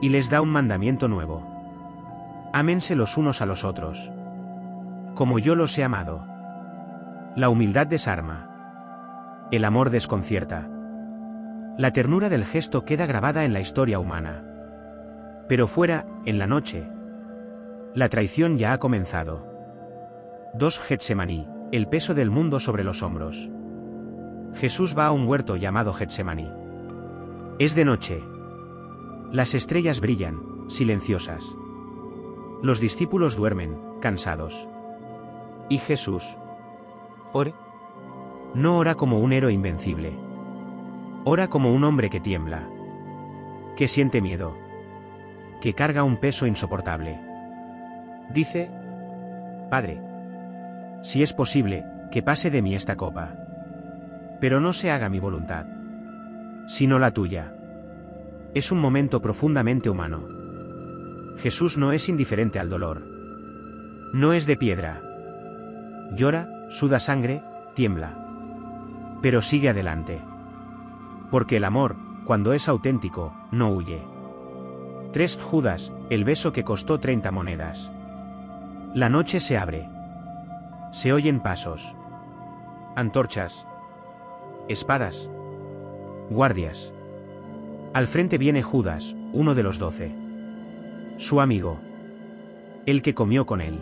Y les da un mandamiento nuevo. Ámense los unos a los otros, como yo los he amado. La humildad desarma. El amor desconcierta. La ternura del gesto queda grabada en la historia humana. Pero fuera, en la noche, la traición ya ha comenzado. 2. Getsemaní, el peso del mundo sobre los hombros. Jesús va a un huerto llamado Getsemaní. Es de noche. Las estrellas brillan, silenciosas. Los discípulos duermen, cansados. ¿Y Jesús? ¿Ore? No ora como un héroe invencible. Ora como un hombre que tiembla. Que siente miedo. Que carga un peso insoportable. Dice: Padre, si es posible, que pase de mí esta copa. Pero no se haga mi voluntad, sino la tuya. Es un momento profundamente humano. Jesús no es indiferente al dolor. No es de piedra. Llora, suda sangre, tiembla. Pero sigue adelante. Porque el amor, cuando es auténtico, no huye. 3 Judas, el beso que costó 30 monedas. La noche se abre. Se oyen pasos. Antorchas. Espadas. Guardias. Al frente viene Judas, uno de los 12. Su amigo. El que comió con él.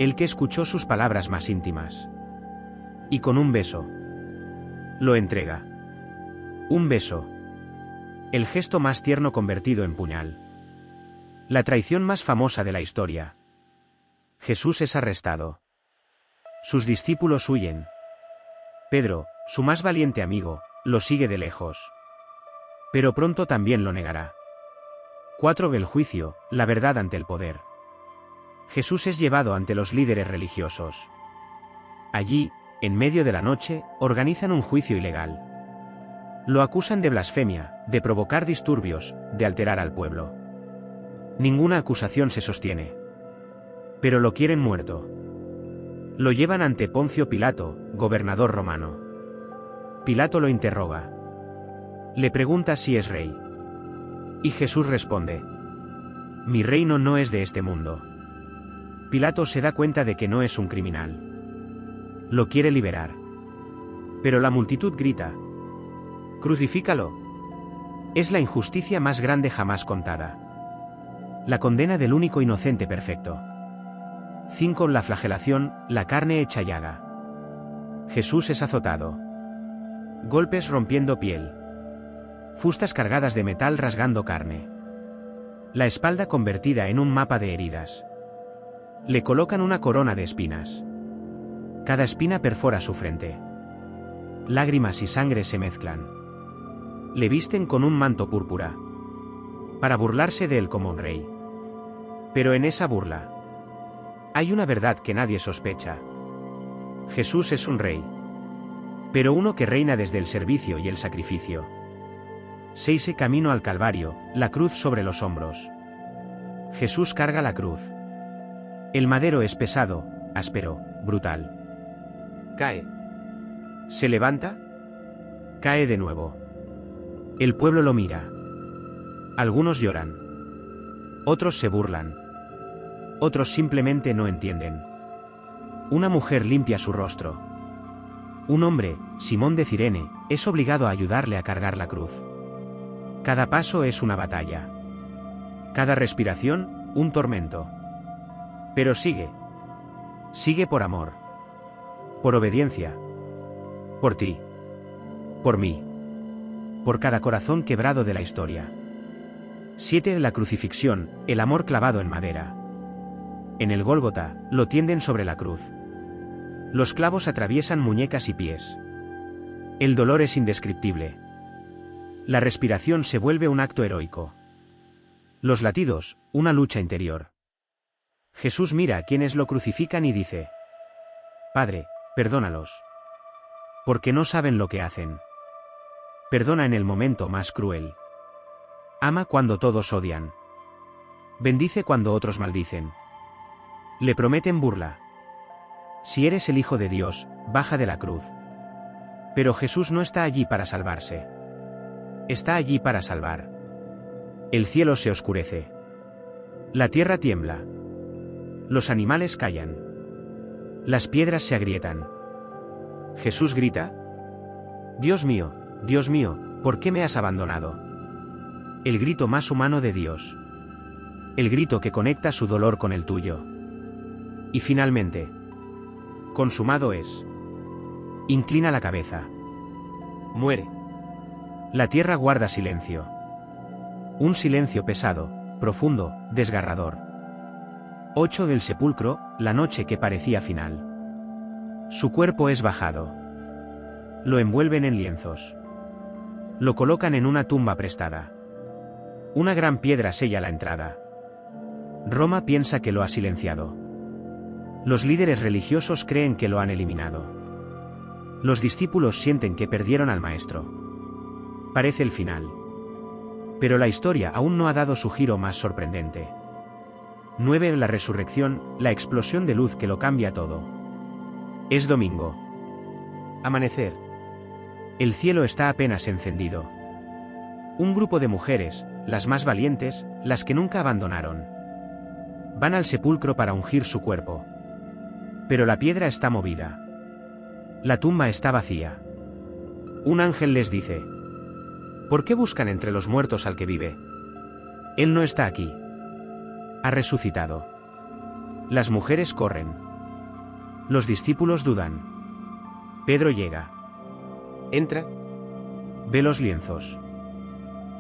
El que escuchó sus palabras más íntimas. Y con un beso. Lo entrega. Un beso. El gesto más tierno convertido en puñal. La traición más famosa de la historia. Jesús es arrestado. Sus discípulos huyen. Pedro, su más valiente amigo, lo sigue de lejos. Pero pronto también lo negará. 4 El juicio, la verdad ante el poder. Jesús es llevado ante los líderes religiosos. Allí, en medio de la noche, organizan un juicio ilegal. Lo acusan de blasfemia, de provocar disturbios, de alterar al pueblo. Ninguna acusación se sostiene. Pero lo quieren muerto. Lo llevan ante Poncio Pilato, gobernador romano. Pilato lo interroga. Le pregunta si es rey. Y Jesús responde: Mi reino no es de este mundo. Pilato se da cuenta de que no es un criminal. Lo quiere liberar. Pero la multitud grita: ¡Crucifícalo! Es la injusticia más grande jamás contada. La condena del único inocente perfecto. 5 La flagelación, la carne hecha llaga. Jesús es azotado. Golpes rompiendo piel. Fustas cargadas de metal rasgando carne. La espalda convertida en un mapa de heridas. Le colocan una corona de espinas. Cada espina perfora su frente. Lágrimas y sangre se mezclan. Le visten con un manto púrpura. Para burlarse de él como un rey. Pero en esa burla hay una verdad que nadie sospecha. Jesús es un rey. Pero uno que reina desde el servicio y el sacrificio. 6 Camino al Calvario, la cruz sobre los hombros. Jesús carga la cruz. El madero es pesado, áspero, brutal. Cae. ¿Se levanta? Cae de nuevo. El pueblo lo mira. Algunos lloran. Otros se burlan. Otros simplemente no entienden. Una mujer limpia su rostro. Un hombre, Simón de Cirene, es obligado a ayudarle a cargar la cruz. Cada paso es una batalla. Cada respiración, un tormento. Pero sigue. Sigue por amor. Por obediencia. Por ti. Por mí. Por cada corazón quebrado de la historia. 7 La crucifixión, el amor clavado en madera. En el Gólgota, lo tienden sobre la cruz. Los clavos atraviesan muñecas y pies. El dolor es indescriptible. La respiración se vuelve un acto heroico. Los latidos, una lucha interior. Jesús mira a quienes lo crucifican y dice: Padre, perdónalos. Porque no saben lo que hacen. Perdona en el momento más cruel. Ama cuando todos odian. Bendice cuando otros maldicen. Le prometen burla. Si eres el Hijo de Dios, baja de la cruz. Pero Jesús no está allí para salvarse. Está allí para salvar. El cielo se oscurece. La tierra tiembla. Los animales callan. Las piedras se agrietan. Jesús grita: Dios mío, ¿por qué me has abandonado? El grito más humano de Dios. El grito que conecta su dolor con el tuyo. Y finalmente: consumado es. Inclina la cabeza. Muere. La tierra guarda silencio. Un silencio pesado, profundo, desgarrador. 8 El sepulcro, la noche que parecía final. Su cuerpo es bajado. Lo envuelven en lienzos. Lo colocan en una tumba prestada. Una gran piedra sella la entrada. Roma piensa que lo ha silenciado. Los líderes religiosos creen que lo han eliminado. Los discípulos sienten que perdieron al maestro. Parece el final. Pero la historia aún no ha dado su giro más sorprendente. 9. La resurrección, la explosión de luz que lo cambia todo. Es domingo. Amanecer. El cielo está apenas encendido. Un grupo de mujeres, las más valientes, las que nunca abandonaron, van al sepulcro para ungir su cuerpo. Pero la piedra está movida. La tumba está vacía. Un ángel les dice: ¿por qué buscan entre los muertos al que vive? Él no está aquí. Ha resucitado. Las mujeres corren. Los discípulos dudan. Pedro llega. Entra. Ve los lienzos.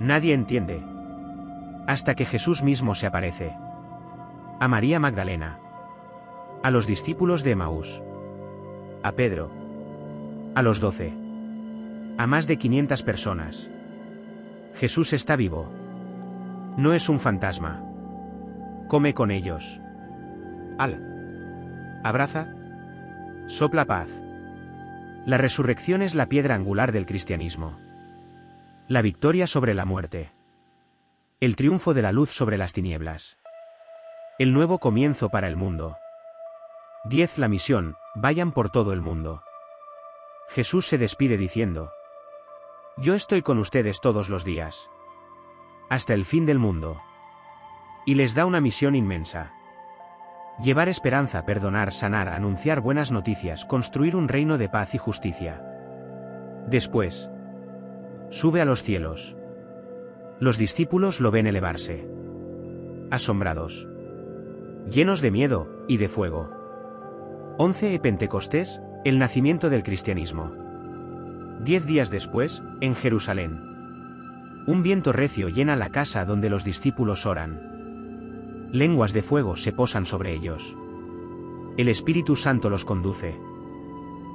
Nadie entiende. Hasta que Jesús mismo se aparece. A María Magdalena. A los discípulos de Emaús. A Pedro. A los 12. A más de 500 personas. Jesús está vivo. No es un fantasma. Come con ellos. Abraza. Sopla paz. La resurrección es la piedra angular del cristianismo. La victoria sobre la muerte. El triunfo de la luz sobre las tinieblas. El nuevo comienzo para el mundo. 10. La misión: vayan por todo el mundo. Jesús se despide diciendo: yo estoy con ustedes todos los días. Hasta el fin del mundo. Y les da una misión inmensa. Llevar esperanza, perdonar, sanar, anunciar buenas noticias, construir un reino de paz y justicia. Después, sube a los cielos. Los discípulos lo ven elevarse. Asombrados. Llenos de miedo y de fuego. 11. Pentecostés, el nacimiento del cristianismo. 10 días después, en Jerusalén. Un viento recio llena la casa donde los discípulos oran. Lenguas de fuego se posan sobre ellos. El Espíritu Santo los conduce.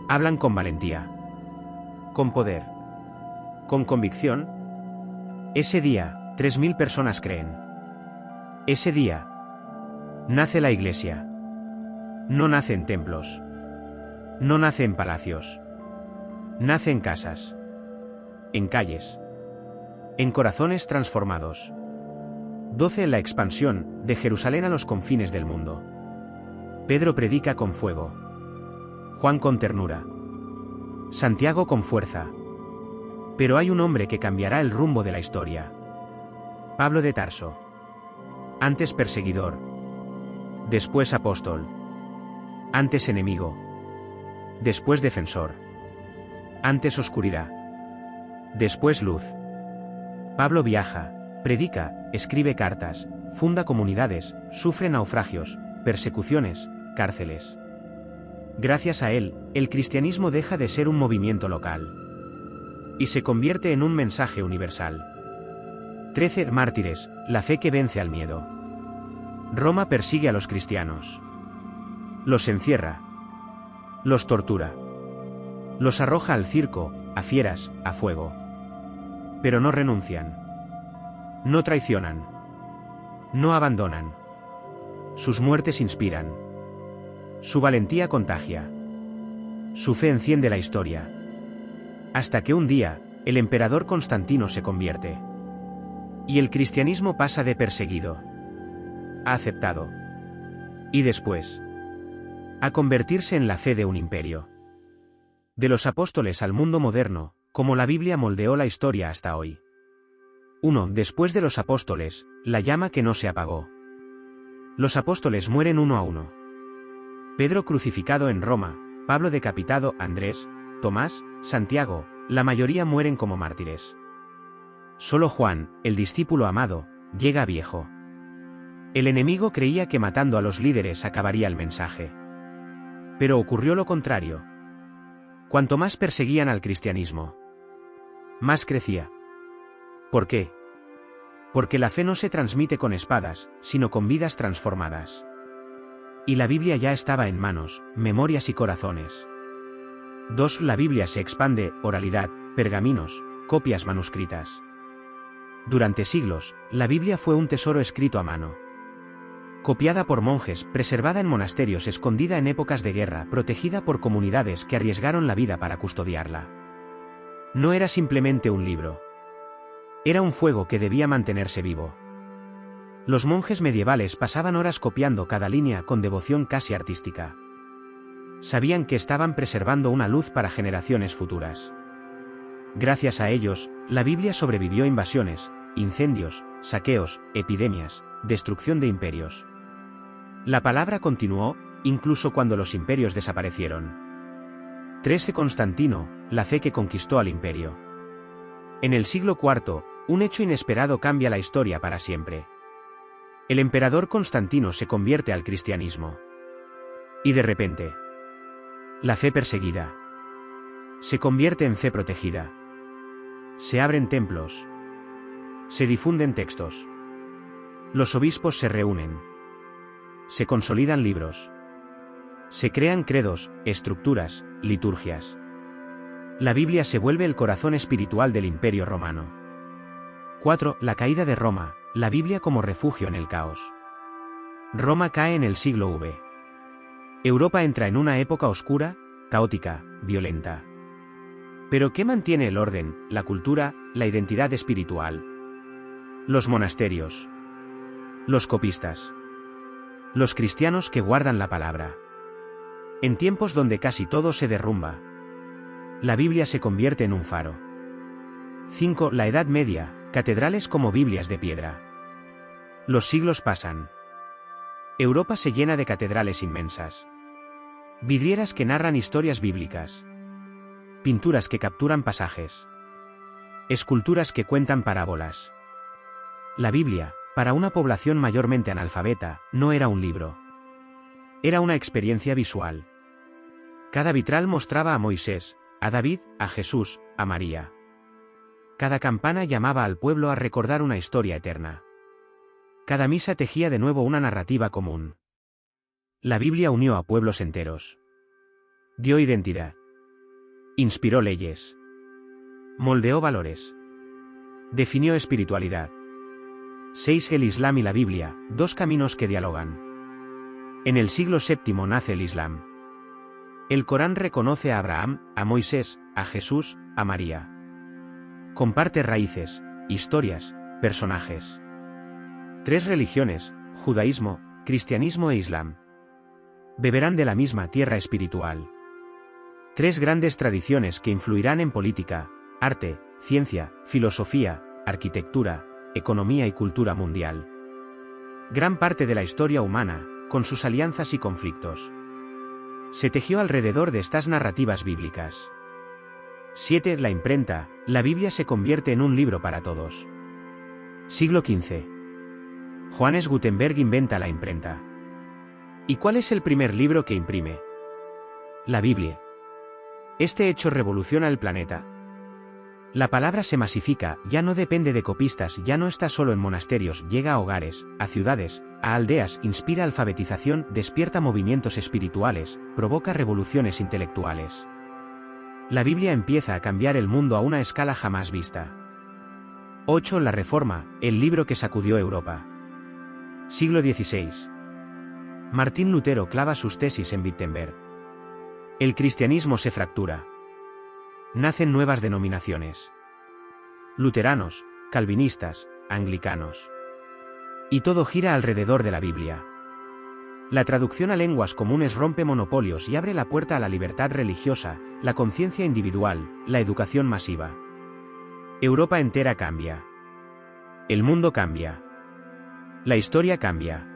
Hablan con valentía. Con poder. Con convicción. Ese día, 3.000 personas creen. Ese día, nace la Iglesia. No nace en templos. No nace en palacios. Nace en casas. En calles. En corazones transformados. 12. La expansión, de Jerusalén a los confines del mundo. Pedro predica con fuego. Juan con ternura. Santiago con fuerza. Pero hay un hombre que cambiará el rumbo de la historia. Pablo de Tarso. Antes perseguidor. Después apóstol. Antes enemigo. Después defensor. Antes oscuridad. Después luz. Pablo viaja, predica, escribe cartas, funda comunidades, sufre naufragios, persecuciones, cárceles. Gracias a él, el cristianismo deja de ser un movimiento local y se convierte en un mensaje universal. 13. Mártires, la fe que vence al miedo. Roma persigue a los cristianos. Los encierra. Los tortura. Los arroja al circo, a fieras, a fuego. Pero no renuncian. No traicionan. No abandonan. Sus muertes inspiran. Su valentía contagia. Su fe enciende la historia. Hasta que un día, el emperador Constantino se convierte. Y el cristianismo pasa de perseguido a aceptado. Y después, a convertirse en la fe de un imperio. De los apóstoles al mundo moderno, como la Biblia moldeó la historia hasta hoy. 1. Después de los apóstoles, la llama que no se apagó. Los apóstoles mueren uno a uno. Pedro crucificado en Roma, Pablo decapitado, Andrés, Tomás, Santiago, la mayoría mueren como mártires. Solo Juan, el discípulo amado, llega viejo. El enemigo creía que matando a los líderes acabaría el mensaje. Pero ocurrió lo contrario. Cuanto más perseguían al cristianismo, más crecía. ¿Por qué? Porque la fe no se transmite con espadas, sino con vidas transformadas. Y la Biblia ya estaba en manos, memorias y corazones. 2. La Biblia se expande, oralidad, pergaminos, copias manuscritas. Durante siglos, la Biblia fue un tesoro escrito a mano. Copiada por monjes, preservada en monasterios, escondida en épocas de guerra, protegida por comunidades que arriesgaron la vida para custodiarla. No era simplemente un libro. Era un fuego que debía mantenerse vivo. Los monjes medievales pasaban horas copiando cada línea con devoción casi artística. Sabían que estaban preservando una luz para generaciones futuras. Gracias a ellos, la Biblia sobrevivió a invasiones, incendios, saqueos, epidemias, destrucción de imperios. La palabra continuó, incluso cuando los imperios desaparecieron. 3. Constantino, la fe que conquistó al imperio. En el siglo IV, un hecho inesperado cambia la historia para siempre. El emperador Constantino se convierte al cristianismo. Y de repente, la fe perseguida se convierte en fe protegida. Se abren templos. Se difunden textos. Los obispos se reúnen. Se consolidan libros. Se crean credos, estructuras, liturgias. La Biblia se vuelve el corazón espiritual del Imperio Romano. 4. La caída de Roma, la Biblia como refugio en el caos. Roma cae en el siglo V. Europa entra en una época oscura, caótica, violenta. ¿Pero qué mantiene el orden, la cultura, la identidad espiritual? Los monasterios. Los copistas. Los cristianos que guardan la palabra. En tiempos donde casi todo se derrumba, la Biblia se convierte en un faro. 5. La Edad Media, catedrales como Biblias de piedra. Los siglos pasan. Europa se llena de catedrales inmensas. Vidrieras que narran historias bíblicas. Pinturas que capturan pasajes. Esculturas que cuentan parábolas. La Biblia, para una población mayormente analfabeta, no era un libro. Era una experiencia visual. Cada vitral mostraba a Moisés, a David, a Jesús, a María. Cada campana llamaba al pueblo a recordar una historia eterna. Cada misa tejía de nuevo una narrativa común. La Biblia unió a pueblos enteros. Dio identidad. Inspiró leyes. Moldeó valores. Definió espiritualidad. 6. El Islam y la Biblia, dos caminos que dialogan. En el siglo VII nace el Islam. El Corán reconoce a Abraham, a Moisés, a Jesús, a María. Comparte raíces, historias, personajes. 3 religiones, judaísmo, cristianismo e islam. Beberán de la misma tierra espiritual. 3 grandes tradiciones que influirán en política, arte, ciencia, filosofía, arquitectura, economía y cultura mundial. Gran parte de la historia humana, con sus alianzas y conflictos, se tejió alrededor de estas narrativas bíblicas. 7. La imprenta, la Biblia se convierte en un libro para todos. Siglo XV. Johannes Gutenberg inventa la imprenta. ¿Y cuál es el primer libro que imprime? La Biblia. Este hecho revoluciona el planeta. La palabra se masifica, ya no depende de copistas, ya no está solo en monasterios, llega a hogares, a ciudades, a aldeas, inspira alfabetización, despierta movimientos espirituales, provoca revoluciones intelectuales. La Biblia empieza a cambiar el mundo a una escala jamás vista. 8. La Reforma, el libro que sacudió Europa. Siglo XVI. Martín Lutero clava sus tesis en Wittenberg. El cristianismo se fractura. Nacen nuevas denominaciones. Luteranos, calvinistas, anglicanos. Y todo gira alrededor de la Biblia. La traducción a lenguas comunes rompe monopolios y abre la puerta a la libertad religiosa, la conciencia individual, la educación masiva. Europa entera cambia. El mundo cambia. La historia cambia.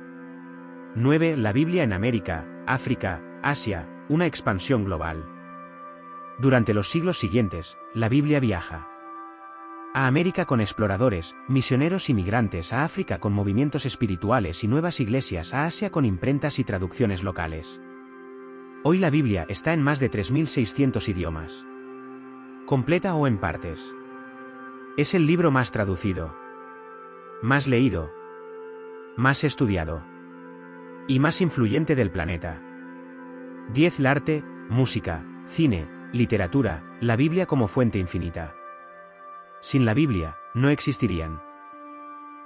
9. La Biblia en América, África, Asia, una expansión global. Durante los siglos siguientes, la Biblia viaja. A América con exploradores, misioneros y migrantes, a África con movimientos espirituales y nuevas iglesias, a Asia con imprentas y traducciones locales. Hoy la Biblia está en más de 3.600 idiomas. Completa o en partes. Es el libro más traducido, más leído, más estudiado. y más influyente del planeta. 10. El arte, música, cine, literatura, la Biblia como fuente infinita. Sin la Biblia, no existirían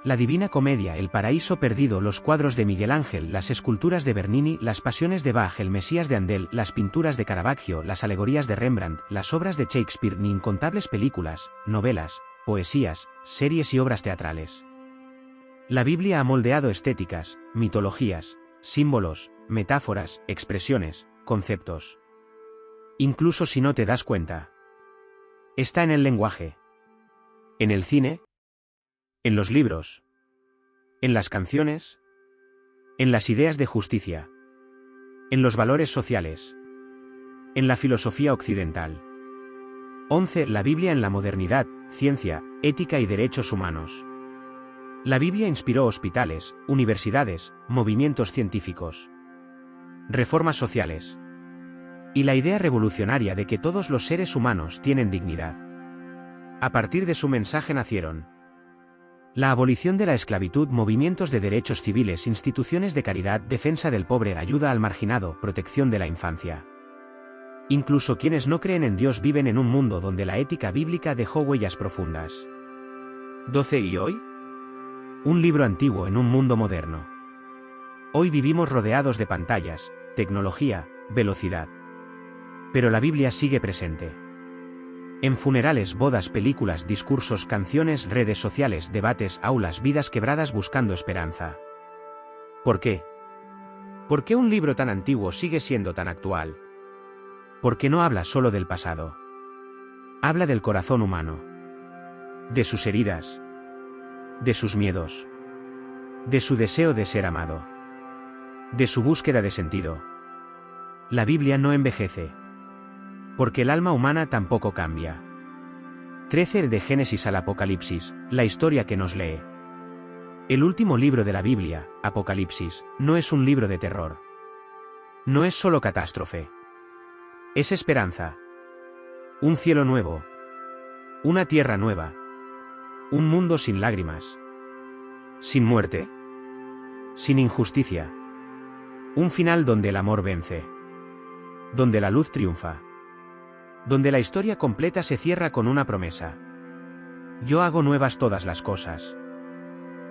la Divina Comedia, El Paraíso Perdido, los cuadros de Miguel Ángel, las esculturas de Bernini, las pasiones de Bach, el Mesías de Handel, las pinturas de Caravaggio, las alegorías de Rembrandt, las obras de Shakespeare, ni incontables películas, novelas, poesías, series y obras teatrales. La Biblia ha moldeado estéticas, mitologías, símbolos, metáforas, expresiones, conceptos. Incluso si no te das cuenta. Está en el lenguaje. En el cine. En los libros. En las canciones. En las ideas de justicia. En los valores sociales. En la filosofía occidental. 11. La Biblia en la modernidad, ciencia, ética y derechos humanos. La Biblia inspiró hospitales, universidades, movimientos científicos, reformas sociales y la idea revolucionaria de que todos los seres humanos tienen dignidad. A partir de su mensaje nacieron la abolición de la esclavitud, movimientos de derechos civiles, instituciones de caridad, defensa del pobre, ayuda al marginado, protección de la infancia. Incluso quienes no creen en Dios viven en un mundo donde la ética bíblica dejó huellas profundas. 12. ¿Y hoy? Un libro antiguo en un mundo moderno. Hoy vivimos rodeados de pantallas, tecnología, velocidad. Pero la Biblia sigue presente. En funerales, bodas, películas, discursos, canciones, redes sociales, debates, aulas, vidas quebradas buscando esperanza. ¿Por qué? ¿Por qué un libro tan antiguo sigue siendo tan actual? Porque no habla solo del pasado. Habla del corazón humano. De sus heridas. De sus miedos. De su deseo de ser amado. De su búsqueda de sentido. La Biblia no envejece. Porque el alma humana tampoco cambia. 13. De Génesis al Apocalipsis, la historia que nos lee. El último libro de la Biblia, Apocalipsis, no es un libro de terror. No es solo catástrofe. Es esperanza. Un cielo nuevo. Una tierra nueva. Un mundo sin lágrimas. Sin muerte. Sin injusticia. Un final donde el amor vence. Donde la luz triunfa. Donde la historia completa se cierra con una promesa. Yo hago nuevas todas las cosas.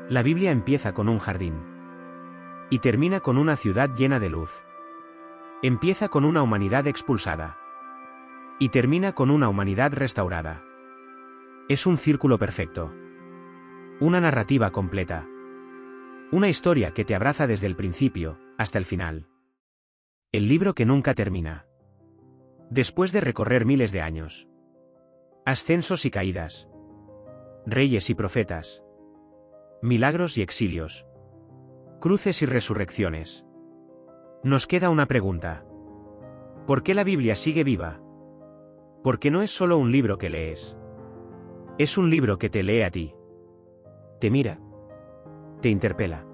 La Biblia empieza con un jardín. Y termina con una ciudad llena de luz. Empieza con una humanidad expulsada. Y termina con una humanidad restaurada. Es un círculo perfecto. Una narrativa completa. Una historia que te abraza desde el principio hasta el final. El libro que nunca termina. Después de recorrer miles de años. Ascensos y caídas. Reyes y profetas. Milagros y exilios. Cruces y resurrecciones. Nos queda una pregunta. ¿Por qué la Biblia sigue viva? Porque no es solo un libro que lees. Es un libro que te lee a ti. Te mira. Te interpela.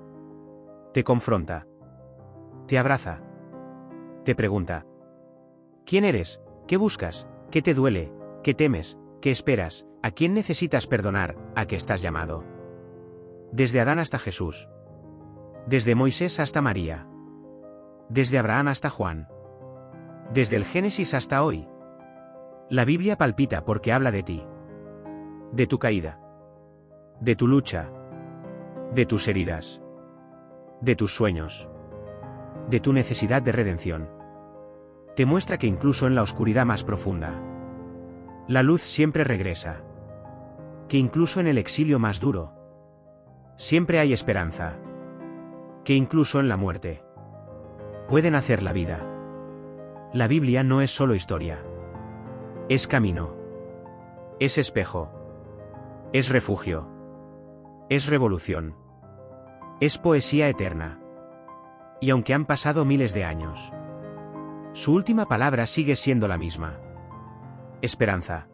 Te confronta. Te abraza. Te pregunta. ¿Quién eres? ¿Qué buscas? ¿Qué te duele? ¿Qué temes? ¿Qué esperas? ¿A quién necesitas perdonar? ¿A qué estás llamado? Desde Adán hasta Jesús. Desde Moisés hasta María. Desde Abraham hasta Juan. Desde el Génesis hasta hoy. La Biblia palpita porque habla de ti. De tu caída. De tu lucha. De tus heridas. De tus sueños. De tu necesidad de redención. Te muestra que incluso en la oscuridad más profunda, la luz siempre regresa. Que incluso en el exilio más duro, siempre hay esperanza. Que incluso en la muerte, puede nacer la vida. La Biblia no es solo historia. Es camino. Es espejo. Es refugio. Es revolución. Es poesía eterna. Y aunque han pasado miles de años, su última palabra sigue siendo la misma. Esperanza.